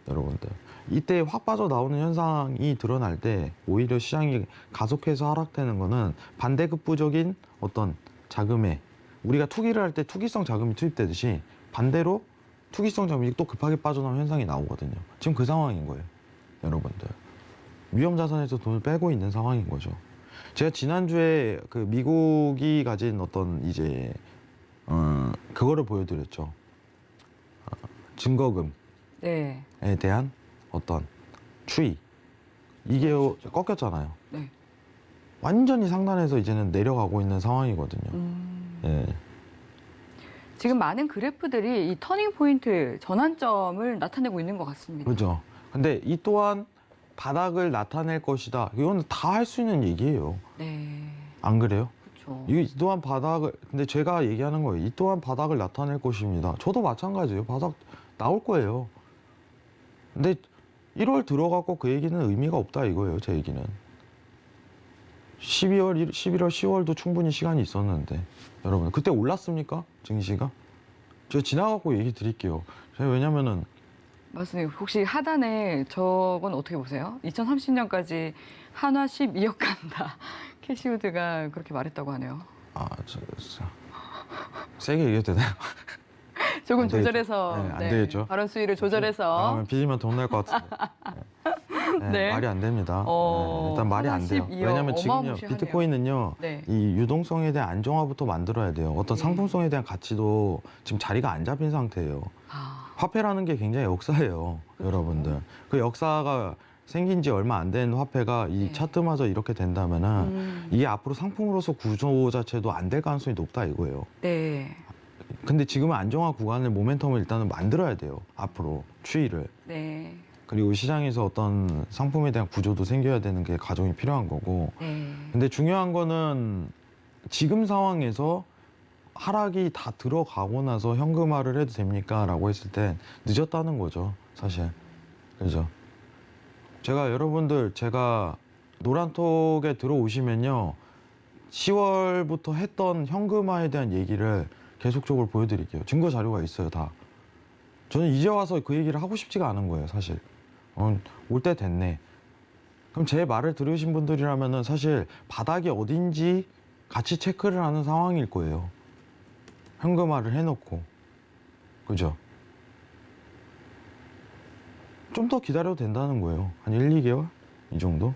C: 여러분들. 이때 확 빠져나오는 현상이 드러날 때 오히려 시장이 가속해서 하락되는 거는 반대급부적인 어떤 자금에 우리가 투기를 할 때 투기성 자금이 투입되듯이 반대로 투기성 자금이 또 급하게 빠져나오는 현상이 나오거든요. 지금 그 상황인 거예요. 여러분들. 위험자산에서 돈을 빼고 있는 상황인 거죠. 제가 지난주에 그 미국이 가진 어떤 이제 그거를 보여드렸죠. 증거금에
B: 네.
C: 대한 어떤 추이. 이게 꺾였잖아요.
B: 네.
C: 완전히 상단에서 이제는 내려가고 있는 상황이거든요. 예.
B: 지금 많은 그래프들이 이 터닝 포인트 전환점을 나타내고 있는 것 같습니다.
C: 그렇죠. 근데 이 또한 바닥을 나타낼 것이다. 이건 다 할 수 있는 얘기예요.
B: 네.
C: 안 그래요?
B: 그렇죠.
C: 이 또한 바닥을, 근데 제가 얘기하는 거예요. 이 또한 바닥을 나타낼 것입니다. 저도 마찬가지예요. 바닥 나올 거예요. 근데 1월 들어갔고 그 얘기는 의미가 없다 이거예요. 제 얘기는. 11월, 10월도 충분히 시간이 있었는데 여러분 그때 올랐습니까? 증시가? 제가 지나가고 얘기 드릴게요. 제가 왜냐면은
B: 맞습니다. 혹시 하단에 저건 어떻게 보세요? 2030년까지 한화 12억 간다. 캐시우드가 그렇게 말했다고 하네요.
C: 세게 얘기해도 되나요?
B: 조금
C: 안 되겠죠.
B: 조절해서
C: 네, 안 되겠죠.
B: 발언 수위를 조절해서
C: 빚이면 돈 낼 것 같은데. 네,
B: 네.
C: 말이 안 됩니다. 일단 말이 안 돼요.
B: 12억.
C: 왜냐하면 지금요
B: 어마무시하네요.
C: 비트코인은요
B: 네.
C: 이 유동성에 대한 안정화부터 만들어야 돼요. 어떤
B: 네.
C: 상품성에 대한 가치도 지금 자리가 안 잡힌 상태예요.
B: 아,
C: 화폐라는 게 굉장히 역사예요, 여러분들. 그 역사가 생긴 지 얼마 안 된 화폐가 이
B: 네.
C: 차트마저 이렇게 된다면은 이게 앞으로 상품으로서 구조 자체도 안 될 가능성이 높다 이거예요.
B: 네.
C: 근데 지금은 안정화 구간을 모멘텀을 일단은 만들어야 돼요. 앞으로 추이를.
B: 네.
C: 그리고 시장에서 어떤 상품에 대한 구조도 생겨야 되는 게 과정이 필요한 거고.
B: 네.
C: 근데 중요한 거는 지금 상황에서 하락이 다 들어가고 나서 현금화를 해도 됩니까? 라고 했을 땐 늦었다는 거죠, 사실. 그죠? 제가 노란톡에 들어오시면요. 10월부터 했던 현금화에 대한 얘기를 계속적으로 보여드릴게요. 증거 자료가 있어요, 다. 저는 이제 와서 그 얘기를 하고 싶지가 않은 거예요, 사실. 올 때 됐네. 그럼 제 말을 들으신 분들이라면은 사실 바닥이 어딘지 같이 체크를 하는 상황일 거예요. 현금화를 해놓고. 그죠? 좀 더 기다려도 된다는 거예요. 한 1, 2개월? 이 정도?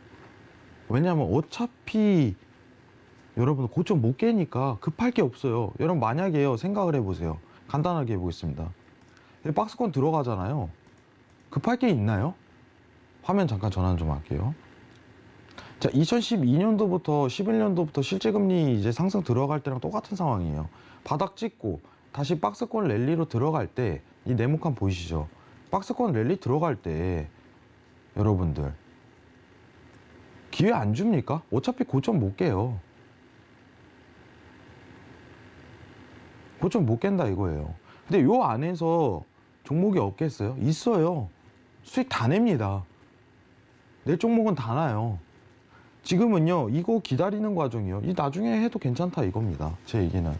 C: 왜냐하면 어차피 여러분 고점 못 깨니까 급할 게 없어요. 여러분 만약에요, 생각을 해보세요. 간단하게 해보겠습니다. 박스권 들어가잖아요. 급할 게 있나요? 화면 잠깐 전환 좀 할게요. 자, 2012년도부터 11년도부터 실제금리 이제 상승 들어갈 때랑 똑같은 상황이에요. 바닥 찍고 다시 박스권 랠리로 들어갈 때 이 네모칸 보이시죠? 박스권 랠리 들어갈 때 여러분들 기회 안 줍니까? 어차피 고점 못 깨요. 고점 못 깬다 이거예요. 근데 요 안에서 종목이 없겠어요? 있어요. 수익 다 냅니다. 내 종목은 다 나요. 지금은요, 이거 기다리는 과정이요. 이 나중에 해도 괜찮다 이겁니다. 제 얘기는.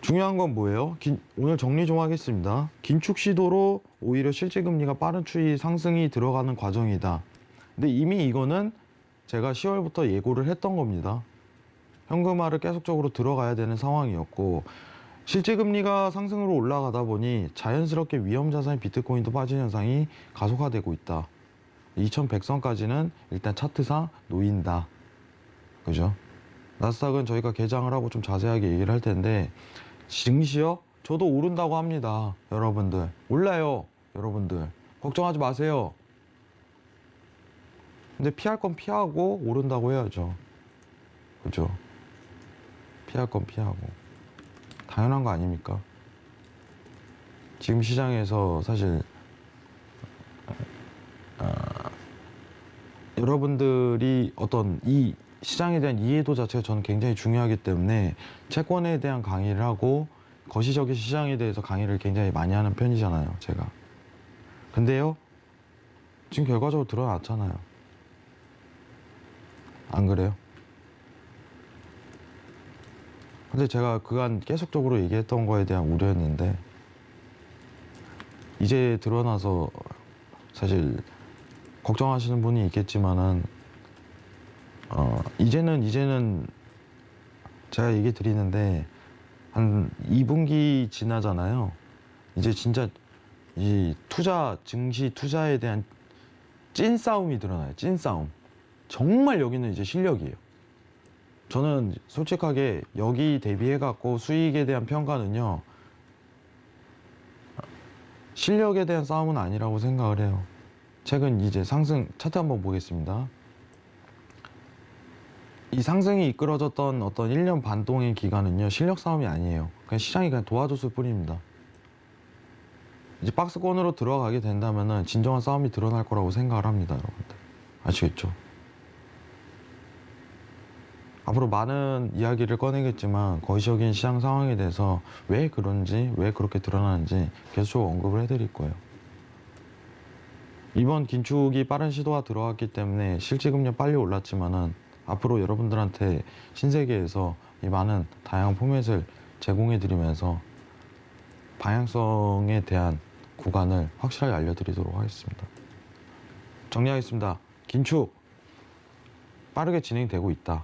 C: 중요한 건 뭐예요? 오늘 정리 좀 하겠습니다. 긴축 시도로 오히려 실제금리가 빠른 추이 상승이 들어가는 과정이다. 근데 이미 이거는 제가 10월부터 예고를 했던 겁니다. 현금화를 계속적으로 들어가야 되는 상황이었고, 실제금리가 상승으로 올라가다 보니 자연스럽게 위험자산인 비트코인도 빠진 현상이 가속화되고 있다. 2100선까지는 일단 차트상 놓인다. 그죠? 나스닥은 저희가 개장을 하고 좀 자세하게 얘기를 할 텐데, 증시요? 저도 오른다고 합니다. 여러분들. 올라요. 여러분들. 걱정하지 마세요. 근데 피할 건 피하고 오른다고 해야죠. 그죠? 피할 건 피하고. 당연한 거 아닙니까? 지금 시장에서 사실 여러분들이 어떤 이 시장에 대한 이해도 자체가 저는 굉장히 중요하기 때문에 채권에 대한 강의를 하고 거시적인 시장에 대해서 강의를 굉장히 많이 하는 편이잖아요, 제가. 근데요, 지금 결과적으로 드러났잖아요. 안 그래요? 근데 제가 그간 계속적으로 얘기했던 거에 대한 우려였는데 이제 드러나서 사실 걱정하시는 분이 있겠지만은 이제는 제가 얘기 드리는데 한 2분기 지나잖아요. 이제 진짜 이 증시 투자에 대한 찐 싸움이 드러나요. 찐 싸움. 정말 여기는 이제 실력이에요. 저는 솔직하게 여기 대비해갖고 수익에 대한 평가는요, 실력에 대한 싸움은 아니라고 생각을 해요. 최근 이제 상승 차트 한번 보겠습니다. 이 상승이 이끌어졌던 어떤 1년 반 동의 기간은요, 실력 싸움이 아니에요. 그냥 시장이 그냥 도와줬을 뿐입니다. 이제 박스권으로 들어가게 된다면은 진정한 싸움이 드러날 거라고 생각을 합니다, 여러분들. 아시겠죠? 앞으로 많은 이야기를 꺼내겠지만 거시적인 시장 상황에 대해서 왜 그런지, 왜 그렇게 드러나는지 계속 언급을 해드릴 거예요. 이번 긴축이 빠른 시도가 들어갔기 때문에 실질금리 빨리 올랐지만은 앞으로 여러분들한테 신세계에서 이 많은 다양한 포맷을 제공해드리면서 방향성에 대한 구간을 확실하게 알려드리도록 하겠습니다. 정리하겠습니다. 긴축 빠르게 진행되고 있다.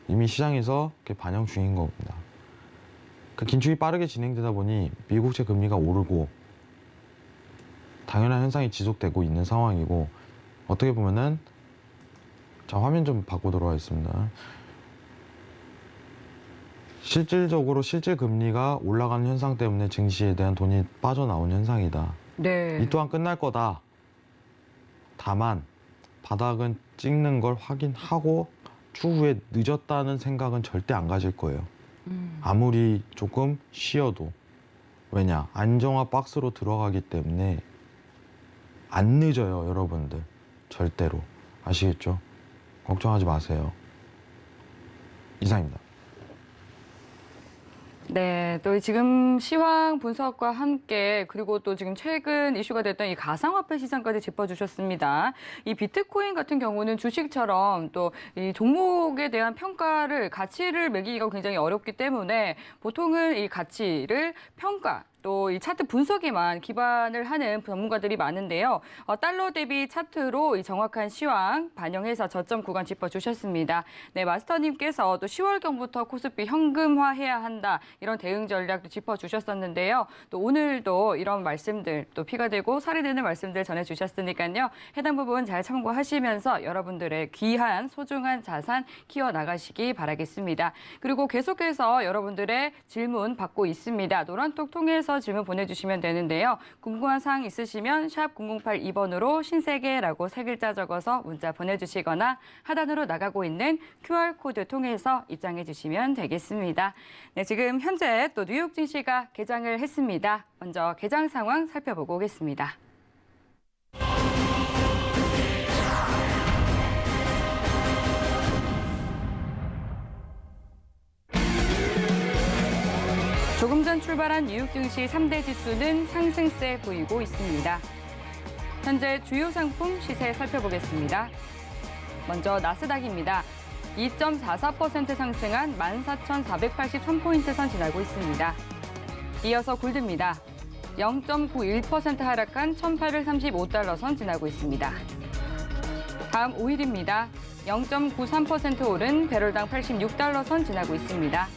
C: 이미 시장에서 반영 중인 겁니다. 그 긴축이 빠르게 진행되다 보니 미국채 금리가 오르고 당연한 현상이 지속되고 있는 상황이고, 어떻게 보면은, 자, 화면 좀 바꾸도록 하겠습니다. 실질적으로 실질 금리가 올라가는 현상 때문에 증시에 대한 돈이 빠져나온 현상이다.
B: 네.
C: 이 또한 끝날 거다. 다만 바닥은 찍는 걸 확인하고 추후에 늦었다는 생각은 절대 안 가질 거예요. 아무리 조금 쉬어도. 왜냐? 안정화 박스로 들어가기 때문에 안 늦어요, 여러분들. 절대로. 아시겠죠? 걱정하지 마세요. 이상입니다.
B: 네, 또 지금 시황 분석과 함께 그리고 또 지금 최근 이슈가 됐던 이 가상화폐 시장까지 짚어주셨습니다. 이 비트코인 같은 경우는 주식처럼 또 이 종목에 대한 평가를 가치를 매기기가 굉장히 어렵기 때문에 보통은 이 가치를 평가 또 이 차트 분석에만 기반을 하는 전문가들이 많은데요. 달러 대비 차트로 이 정확한 시황 반영해서 저점 구간 짚어주셨습니다. 네, 마스터님께서 또 10월경부터 코스피 현금화해야 한다 이런 대응 전략도 짚어주셨었는데요. 또 오늘도 이런 말씀들 또 피가 되고 살이 되는 말씀들 전해주셨으니까요. 해당 부분 잘 참고하시면서 여러분들의 귀한 소중한 자산 키워나가시기 바라겠습니다. 그리고 계속해서 여러분들의 질문 받고 있습니다. 노란톡 통해서 질문 보내주시면 되는데요. 궁금한 사항 있으시면 샵 0082번으로 신세계라고 3글자 적어서 문자 보내주시거나 하단으로 나가고 있는 QR코드 통해서 입장해 주시면 되겠습니다. 네, 지금 현재 또 뉴욕 증시가 개장을 했습니다. 먼저 개장 상황 살펴보고 오겠습니다. 조금 전 출발한 뉴욕 증시 3대 지수는 상승세 보이고 있습니다. 현재 주요 상품 시세 살펴보겠습니다. 먼저 나스닥입니다. 2.44% 상승한 14,483포인트 선 지나고 있습니다. 이어서 골드입니다. 0.91% 하락한 1,835달러 선 지나고 있습니다. 다음 오일입니다. 0.93% 오른 배럴당 86달러 선 지나고 있습니다.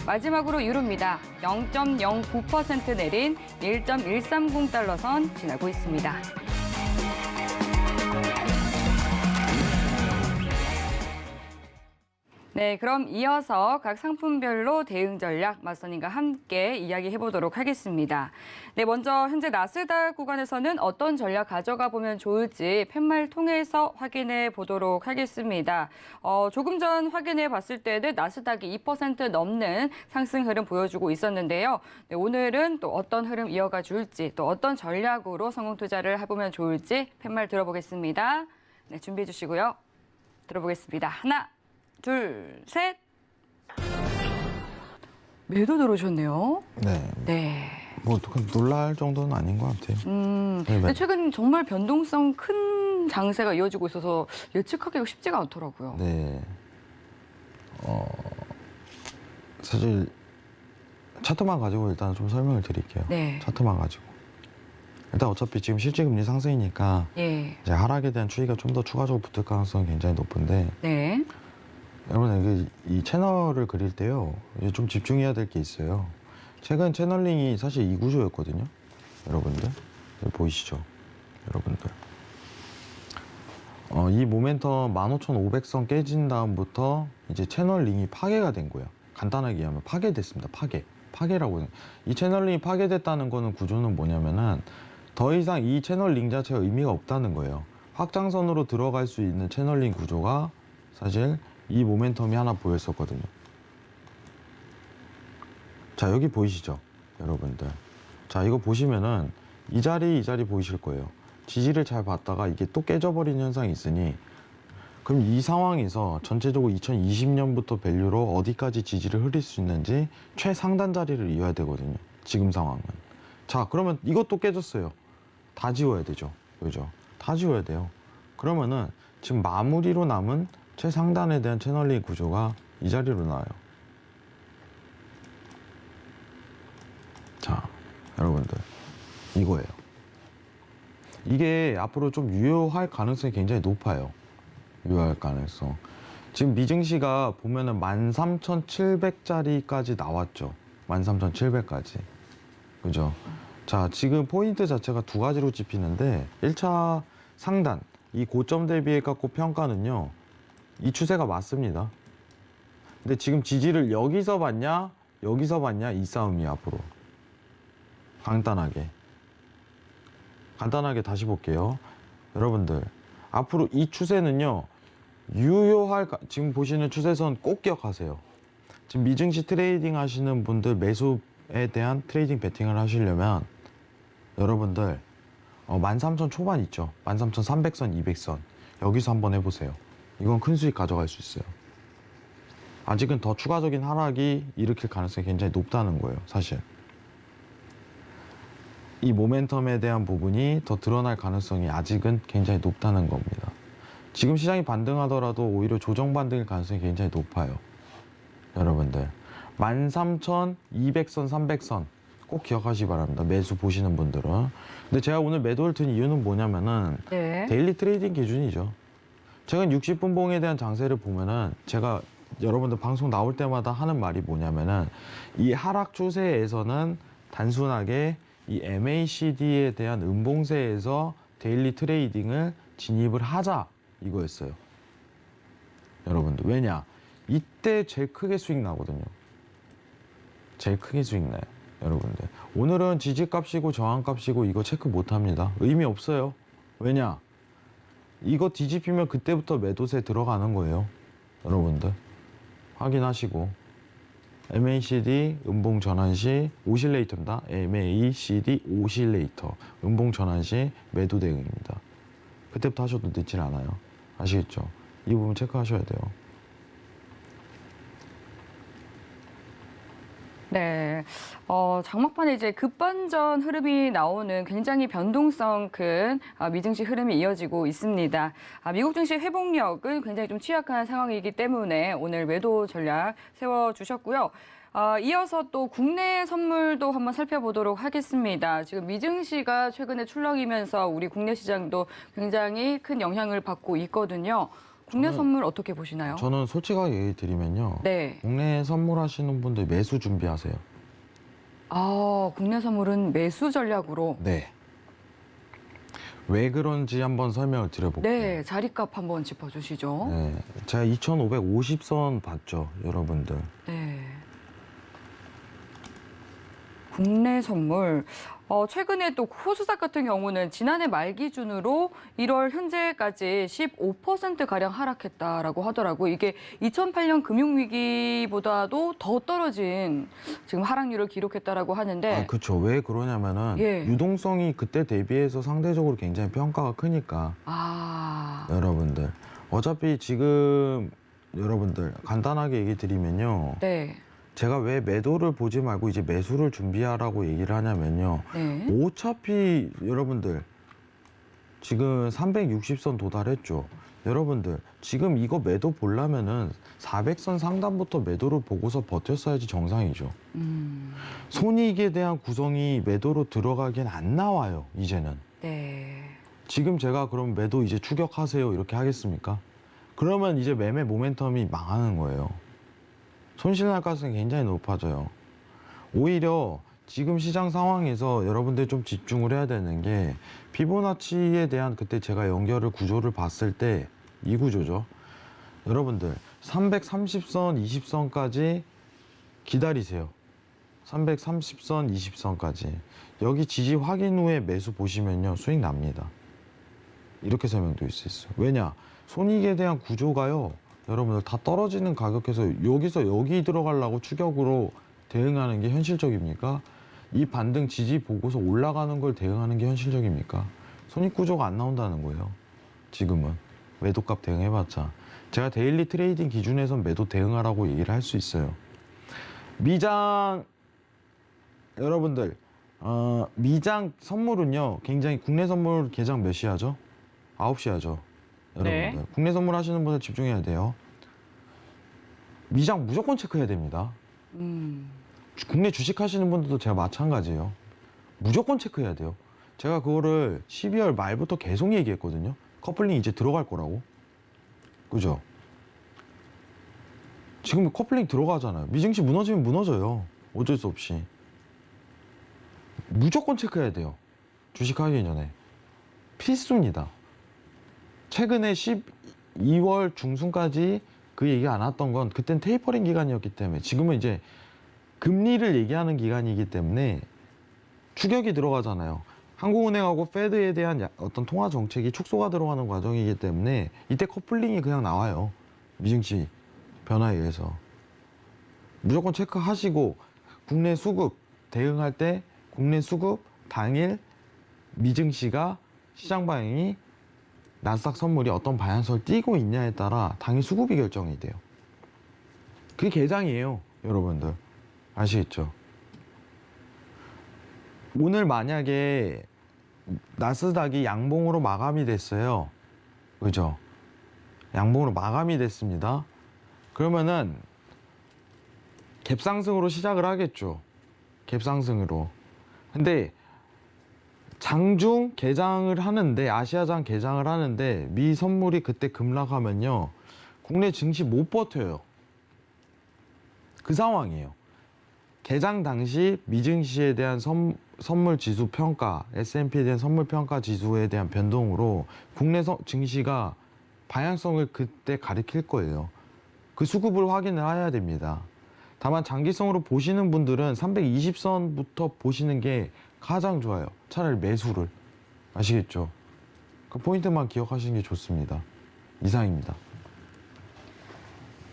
B: 마지막으로 유로입니다. 0.09% 내린 1.130달러 선 지나고 있습니다. 네, 그럼 이어서 각 상품별로 대응 전략 마스터님과 함께 이야기해 보도록 하겠습니다. 네, 먼저 현재 나스닥 구간에서는 어떤 전략 가져가 보면 좋을지 팻말 통해서 확인해 보도록 하겠습니다. 조금 전 확인해 봤을 때는 나스닥이 2% 넘는 상승 흐름 보여주고 있었는데요. 네, 오늘은 또 어떤 흐름 이어가 줄지 또 어떤 전략으로 성공 투자를 해보면 좋을지 팻말 들어보겠습니다. 네, 준비해 주시고요. 들어보겠습니다. 하나, 둘, 셋. 매도 들어오셨네요.
C: 네.
B: 네.
C: 뭐 놀랄 정도는 아닌 것 같아요.
B: 근데 최근 정말 변동성 큰 장세가 이어지고 있어서 예측하기가 쉽지가 않더라고요.
C: 네. 사실 차트만 가지고 일단 좀 설명을 드릴게요.
B: 네.
C: 차트만 가지고. 일단 어차피 지금 실질금리 상승이니까
B: 예.
C: 이제 하락에 대한 추이가 좀 더 추가적으로 붙을 가능성이 굉장히 높은데,
B: 네.
C: 여러분 이 채널을 그릴 때요, 이제 좀 집중해야 될 게 있어요. 최근 채널링이 사실 이 구조였거든요. 여러분들 여기 보이시죠? 여러분들 이 모멘텀 15,500선 깨진 다음부터 이제 채널링이 파괴가 된 거예요. 간단하게 얘기하면 파괴됐습니다. 파괴라고 해요. 이 채널링이 파괴됐다는 거는 구조는 뭐냐면은 더 이상 이 채널링 자체가 의미가 없다는 거예요. 확장선으로 들어갈 수 있는 채널링 구조가 사실 이 모멘텀이 하나 보였었거든요. 자, 여기 보이시죠? 여러분들. 자, 이거 보시면은 이 자리 보이실 거예요. 지지를 잘 봤다가 이게 또 깨져버린 현상이 있으니, 그럼 이 상황에서 전체적으로 2020년부터 밸류로 어디까지 지지를 흐릴 수 있는지 최상단 자리를 이어야 되거든요. 지금 상황은. 자, 그러면 이것도 깨졌어요. 다 지워야 되죠. 그죠? 다 지워야 돼요. 그러면은 지금 마무리로 남은 최상단에 대한 채널링 구조가 이 자리로 나와요. 자, 여러분들 이거예요. 이게 앞으로 좀 유효할 가능성이 굉장히 높아요. 유효할 가능성. 지금 미증시가 보면은 13,700짜리까지 나왔죠. 13,700까지. 그죠? 자, 지금 포인트 자체가 두 가지로 찝히는데 1차 상단, 이 고점 대비해 갖고 평가는요. 이 추세가 맞습니다. 근데 지금 지지를 여기서 봤냐, 여기서 봤냐 이 싸움이야 앞으로. 간단하게 다시 볼게요. 여러분들 앞으로 이 추세는요 유효할 지금 보시는 추세선 꼭 기억하세요. 지금 미증시 트레이딩 하시는 분들 매수에 대한 트레이딩 베팅을 하시려면 여러분들 13,000 초반 있죠. 13,300선, 200선 여기서 한번 해보세요. 이건 큰 수익 가져갈 수 있어요. 아직은 더 추가적인 하락이 일으킬 가능성이 굉장히 높다는 거예요. 사실 이 모멘텀에 대한 부분이 더 드러날 가능성이 아직은 굉장히 높다는 겁니다. 지금 시장이 반등하더라도 오히려 조정 반등일 가능성이 굉장히 높아요. 여러분들 13,200선, 300선 꼭 기억하시기 바랍니다. 매수 보시는 분들은. 근데 제가 오늘 매도를 든 이유는 뭐냐면은
B: 네.
C: 데일리 트레이딩 기준이죠. 최근 60분 봉에 대한 장세를 보면은 제가 여러분들 방송 나올 때마다 하는 말이 뭐냐면은 이 하락 추세에서는 단순하게 이 MACD에 대한 음봉세에서 데일리 트레이딩을 진입을 하자 이거였어요. 여러분들 왜냐? 이때 제일 크게 수익 나거든요. 제일 크게 수익 나요. 여러분들 오늘은 지지값이고 저항값이고 이거 체크 못합니다. 의미 없어요. 왜냐? 이거 뒤집히면 그때부터 매도세 들어가는 거예요. 여러분들 확인하시고 MACD 음봉 전환 시 오실레이터입니다. MACD 오실레이터 음봉 전환 시 매도 대응입니다. 그때부터 하셔도 늦진 않아요. 아시겠죠? 이 부분 체크하셔야 돼요.
B: 네. 장막판에 이제 급반전 흐름이 나오는 굉장히 변동성 큰 미증시 흐름이 이어지고 있습니다. 미국 증시 회복력은 굉장히 좀 취약한 상황이기 때문에 오늘 매도 전략 세워주셨고요. 이어서 또 국내 선물도 한번 살펴보도록 하겠습니다. 지금 미증시가 최근에 출렁이면서 우리 국내 시장도 굉장히 큰 영향을 받고 있거든요. 국내 선물 어떻게 보시나요?
C: 저는 솔직하게 얘기 드리면요.
B: 네.
C: 국내 선물하시는 분들 매수 준비하세요.
B: 국내 선물은 매수 전략으로.
C: 네. 왜 그런지 한번 설명을 드려볼게요.
B: 네, 자리값 한번 짚어주시죠.
C: 네. 제가 2,550선 봤죠, 여러분들.
B: 네. 국내 선물. 최근에 또 코스닥 같은 경우는 지난해 말 기준으로 1월 현재까지 15%가량 하락했다라고 하더라고요. 이게 2008년 금융위기보다도 더 떨어진 지금 하락률을 기록했다라고 하는데.
C: 그렇죠. 왜 그러냐면은
B: 예.
C: 유동성이 그때 대비해서 상대적으로 굉장히 평가가 크니까. 여러분들. 어차피 지금 여러분들 간단하게 얘기 드리면요.
B: 네.
C: 제가 왜 매도를 보지 말고 이제 매수를 준비하라고 얘기를 하냐면요.
B: 네.
C: 어차피 여러분들 지금 360선 도달했죠. 여러분들 지금 이거 매도 보려면은 400선 상단부터 매도를 보고서 버텼어야지 정상이죠. 손익에 대한 구성이 매도로 들어가기엔 안 나와요. 이제는.
B: 네.
C: 지금 제가 그럼 매도 이제 추격하세요 이렇게 하겠습니까? 그러면 이제 매매 모멘텀이 망하는 거예요. 손실날 가능성이 굉장히 높아져요. 오히려 지금 시장 상황에서 여러분들 좀 집중을 해야 되는 게 피보나치에 대한 그때 제가 연결을 구조를 봤을 때 이 구조죠. 여러분들 330선, 20선까지 기다리세요. 330선, 20선까지. 여기 지지 확인 후에 매수 보시면요. 수익 납니다. 이렇게 설명드릴 수 있어요. 왜냐? 손익에 대한 구조가요. 여러분들 다 떨어지는 가격에서 여기서 여기 들어가려고 추격으로 대응하는 게 현실적입니까? 이 반등 지지 보고서 올라가는 걸 대응하는 게 현실적입니까? 손익 구조가 안 나온다는 거예요. 지금은. 매도값 대응해봤자. 제가 데일리 트레이딩 기준에선 매도 대응하라고 얘기를 할 수 있어요. 미장 여러분들 미장 선물은요, 굉장히 국내 선물 개장 몇 시 하죠? 9시 하죠.
B: 네.
C: 여러분들. 국내 선물 하시는 분들 집중해야 돼요. 미장 무조건 체크해야 됩니다. 국내 주식 하시는 분들도 제가 마찬가지예요. 무조건 체크해야 돼요. 제가 그거를 12월 말부터 계속 얘기했거든요. 커플링 이제 들어갈 거라고. 그죠? 지금 커플링 들어가잖아요. 미증시 무너지면 무너져요. 어쩔 수 없이. 무조건 체크해야 돼요. 주식하기 전에. 필수입니다. 최근에 12월 중순까지 그 얘기 안 왔던 건 그땐 테이퍼링 기간이었기 때문에, 지금은 이제 금리를 얘기하는 기간이기 때문에 추격이 들어가잖아요. 한국은행하고 페드에 대한 어떤 통화 정책이 축소가 들어가는 과정이기 때문에 이때 커플링이 그냥 나와요. 미증시 변화에 의해서. 무조건 체크하시고, 국내 수급 대응할 때 국내 수급 당일 미증시가 시장 방향이 나스닥 선물이 어떤 방향성을 띄고 있냐에 따라 당일 수급이 결정이 돼요. 그게 개장이에요, 여러분들. 아시겠죠? 오늘 만약에 나스닥이 양봉으로 마감이 됐어요. 그죠? 양봉으로 마감이 됐습니다. 그러면은 갭상승으로 시작을 하겠죠. 갭상승으로. 근데 장중 개장을 하는데, 아시아장 개장을 하는데 미 선물이 그때 급락하면요, 국내 증시 못 버텨요. 그 상황이에요. 개장 당시 미증시에 대한 선물 지수 평가, S&P에 대한 선물 평가 지수에 대한 변동으로 국내 증시가 방향성을 그때 가리킬 거예요. 그 수급을 확인을 해야 됩니다. 다만 장기성으로 보시는 분들은 320선부터 보시는 게 가장 좋아요. 차라리 매수를. 아시겠죠? 그 포인트만 기억하시는 게 좋습니다. 이상입니다.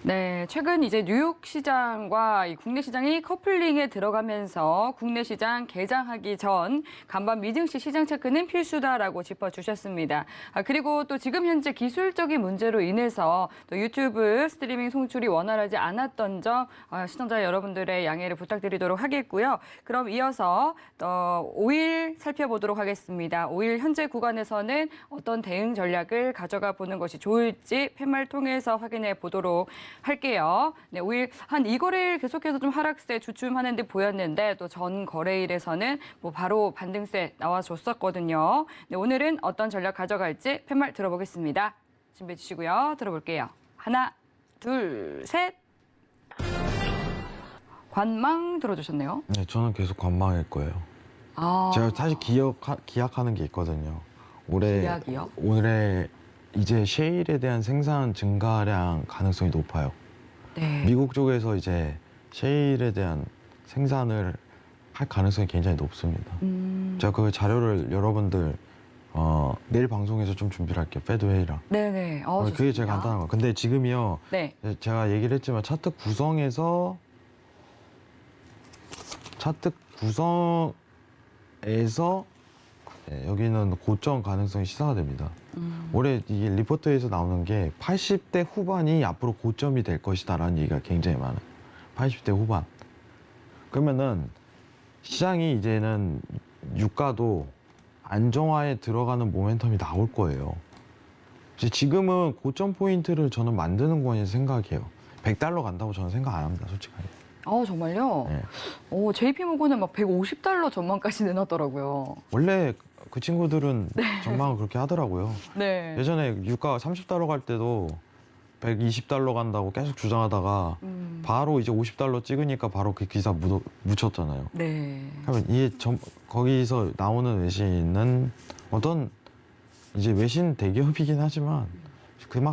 B: 네, 최근 이제 뉴욕 시장과 이 국내 시장이 커플링에 들어가면서 국내 시장 개장하기 전 간밤 미증시 시장 체크는 필수다라고 짚어주셨습니다. 그리고 또 지금 현재 기술적인 문제로 인해서 또 유튜브 스트리밍 송출이 원활하지 않았던 점 시청자 여러분들의 양해를 부탁드리도록 하겠고요. 그럼 이어서 5일 살펴보도록 하겠습니다. 5일 현재 구간에서는 어떤 대응 전략을 가져가 보는 것이 좋을지 팻말 통해서 확인해 보도록 할게요. 네, 5일 한 이 거래일 계속해서 좀 하락세 주춤하는 듯 보였는데 또 전 거래일에서는 뭐 바로 반등세 나와줬었거든요. 네, 오늘은 어떤 전략 가져갈지 팻말 들어보겠습니다. 준비해 주시고요. 들어볼게요. 하나, 둘, 셋. 관망 들어주셨네요.
C: 네, 저는 계속 관망할 거예요. 제가 사실 기약하는 게 있거든요.
B: 기약이요?
C: 올해 이제 셰일에 대한 생산 증가량 가능성이 높아요.
B: 네.
C: 미국 쪽에서 이제 셰일에 대한 생산을 할 가능성이 굉장히 높습니다. 제가 그 자료를 여러분들 내일 방송에서 좀 준비를 할게요. 페드 회의랑.
B: 네네.
C: 그게 제일 간단한 거. 근데 지금이요.
B: 네.
C: 제가 얘기를 했지만 차트 구성에서 여기는 고점 가능성이 시사가 됩니다. 올해 이게 리포트에서 나오는 게 80대 후반이 앞으로 고점이 될 것이다라는 얘기가 굉장히 많아요. 80대 후반. 그러면은 시장이 이제는 유가도 안정화에 들어가는 모멘텀이 나올 거예요. 지금은 고점 포인트를 저는 만드는 거니 생각해요. 100달러 간다고 저는 생각 안 합니다, 솔직하게.
B: 정말요?
C: 네.
B: JP모건은 막 150달러 전망까지 내놨더라고요.
C: 원래 그 친구들은 전망을 그렇게 하더라고요.
B: 네.
C: 예전에 유가 30달러 갈 때도 120달러 간다고 계속 주장하다가 바로 이제 50달러 찍으니까 바로 그 기사 묻혔잖아요.
B: 네.
C: 그러면 거기서 나오는 외신은 어떤 이제 외신 대기업이긴 하지만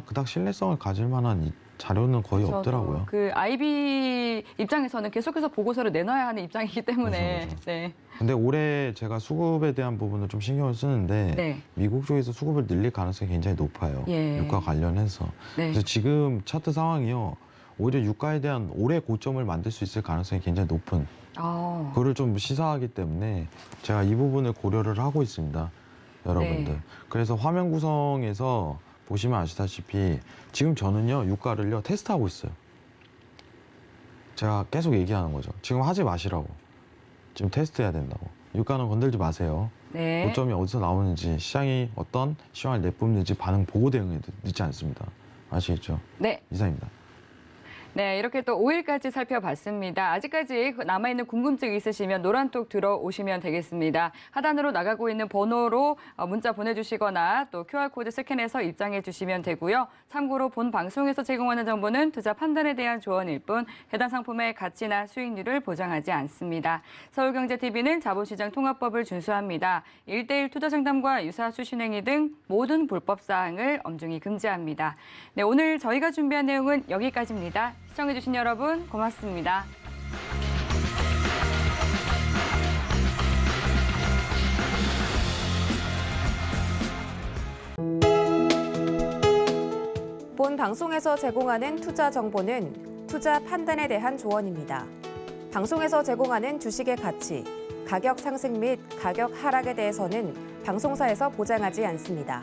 C: 그닥 신뢰성을 가질 만한 자료는 거의
B: 저도
C: 없더라고요.
B: 그 IB 입장에서는 계속해서 보고서를 내놔야 하는 입장이기 때문에.
C: 그렇죠.
B: 네.
C: 근데 올해 제가 수급에 대한 부분을 좀 신경을 쓰는데
B: 네.
C: 미국 쪽에서 수급을 늘릴 가능성이 굉장히 높아요.
B: 예.
C: 유가 관련해서.
B: 네.
C: 그래서 지금 차트 상황이요. 오히려 유가에 대한 올해 고점을 만들 수 있을 가능성이 굉장히 높은 그거를 좀 시사하기 때문에 제가 이 부분을 고려를 하고 있습니다. 여러분들.
B: 네.
C: 그래서 화면 구성에서 보시면 아시다시피 지금 저는요. 유가를요. 테스트하고 있어요. 제가 계속 얘기하는 거죠. 지금 하지 마시라고. 지금 테스트해야 된다고. 유가는 건들지 마세요.
B: 네.
C: 고점이 어디서 나오는지, 시장이 어떤 시황을 내뿜는지 반응 보고 대응해도 늦지 않습니다. 아시겠죠?
B: 네.
C: 이상입니다.
B: 네, 이렇게 또 5일까지 살펴봤습니다. 아직까지 남아있는 궁금증 있으시면 노란톡 들어오시면 되겠습니다. 하단으로 나가고 있는 번호로 문자 보내주시거나 또 QR코드 스캔해서 입장해 주시면 되고요. 참고로 본 방송에서 제공하는 정보는 투자 판단에 대한 조언일 뿐 해당 상품의 가치나 수익률을 보장하지 않습니다. 서울경제TV는 자본시장 통합법을 준수합니다. 1:1 투자상담과 유사 수신행위 등 모든 불법 사항을 엄중히 금지합니다. 네, 오늘 저희가 준비한 내용은 여기까지입니다. 시청해주신 여러분 고맙습니다.
A: 본 방송에서 제공하는 투자 정보는 투자 판단에 대한 조언입니다. 방송에서 제공하는 주식의 가치, 가격 상승 및 가격 하락에 대해서는 방송사에서 보장하지 않습니다.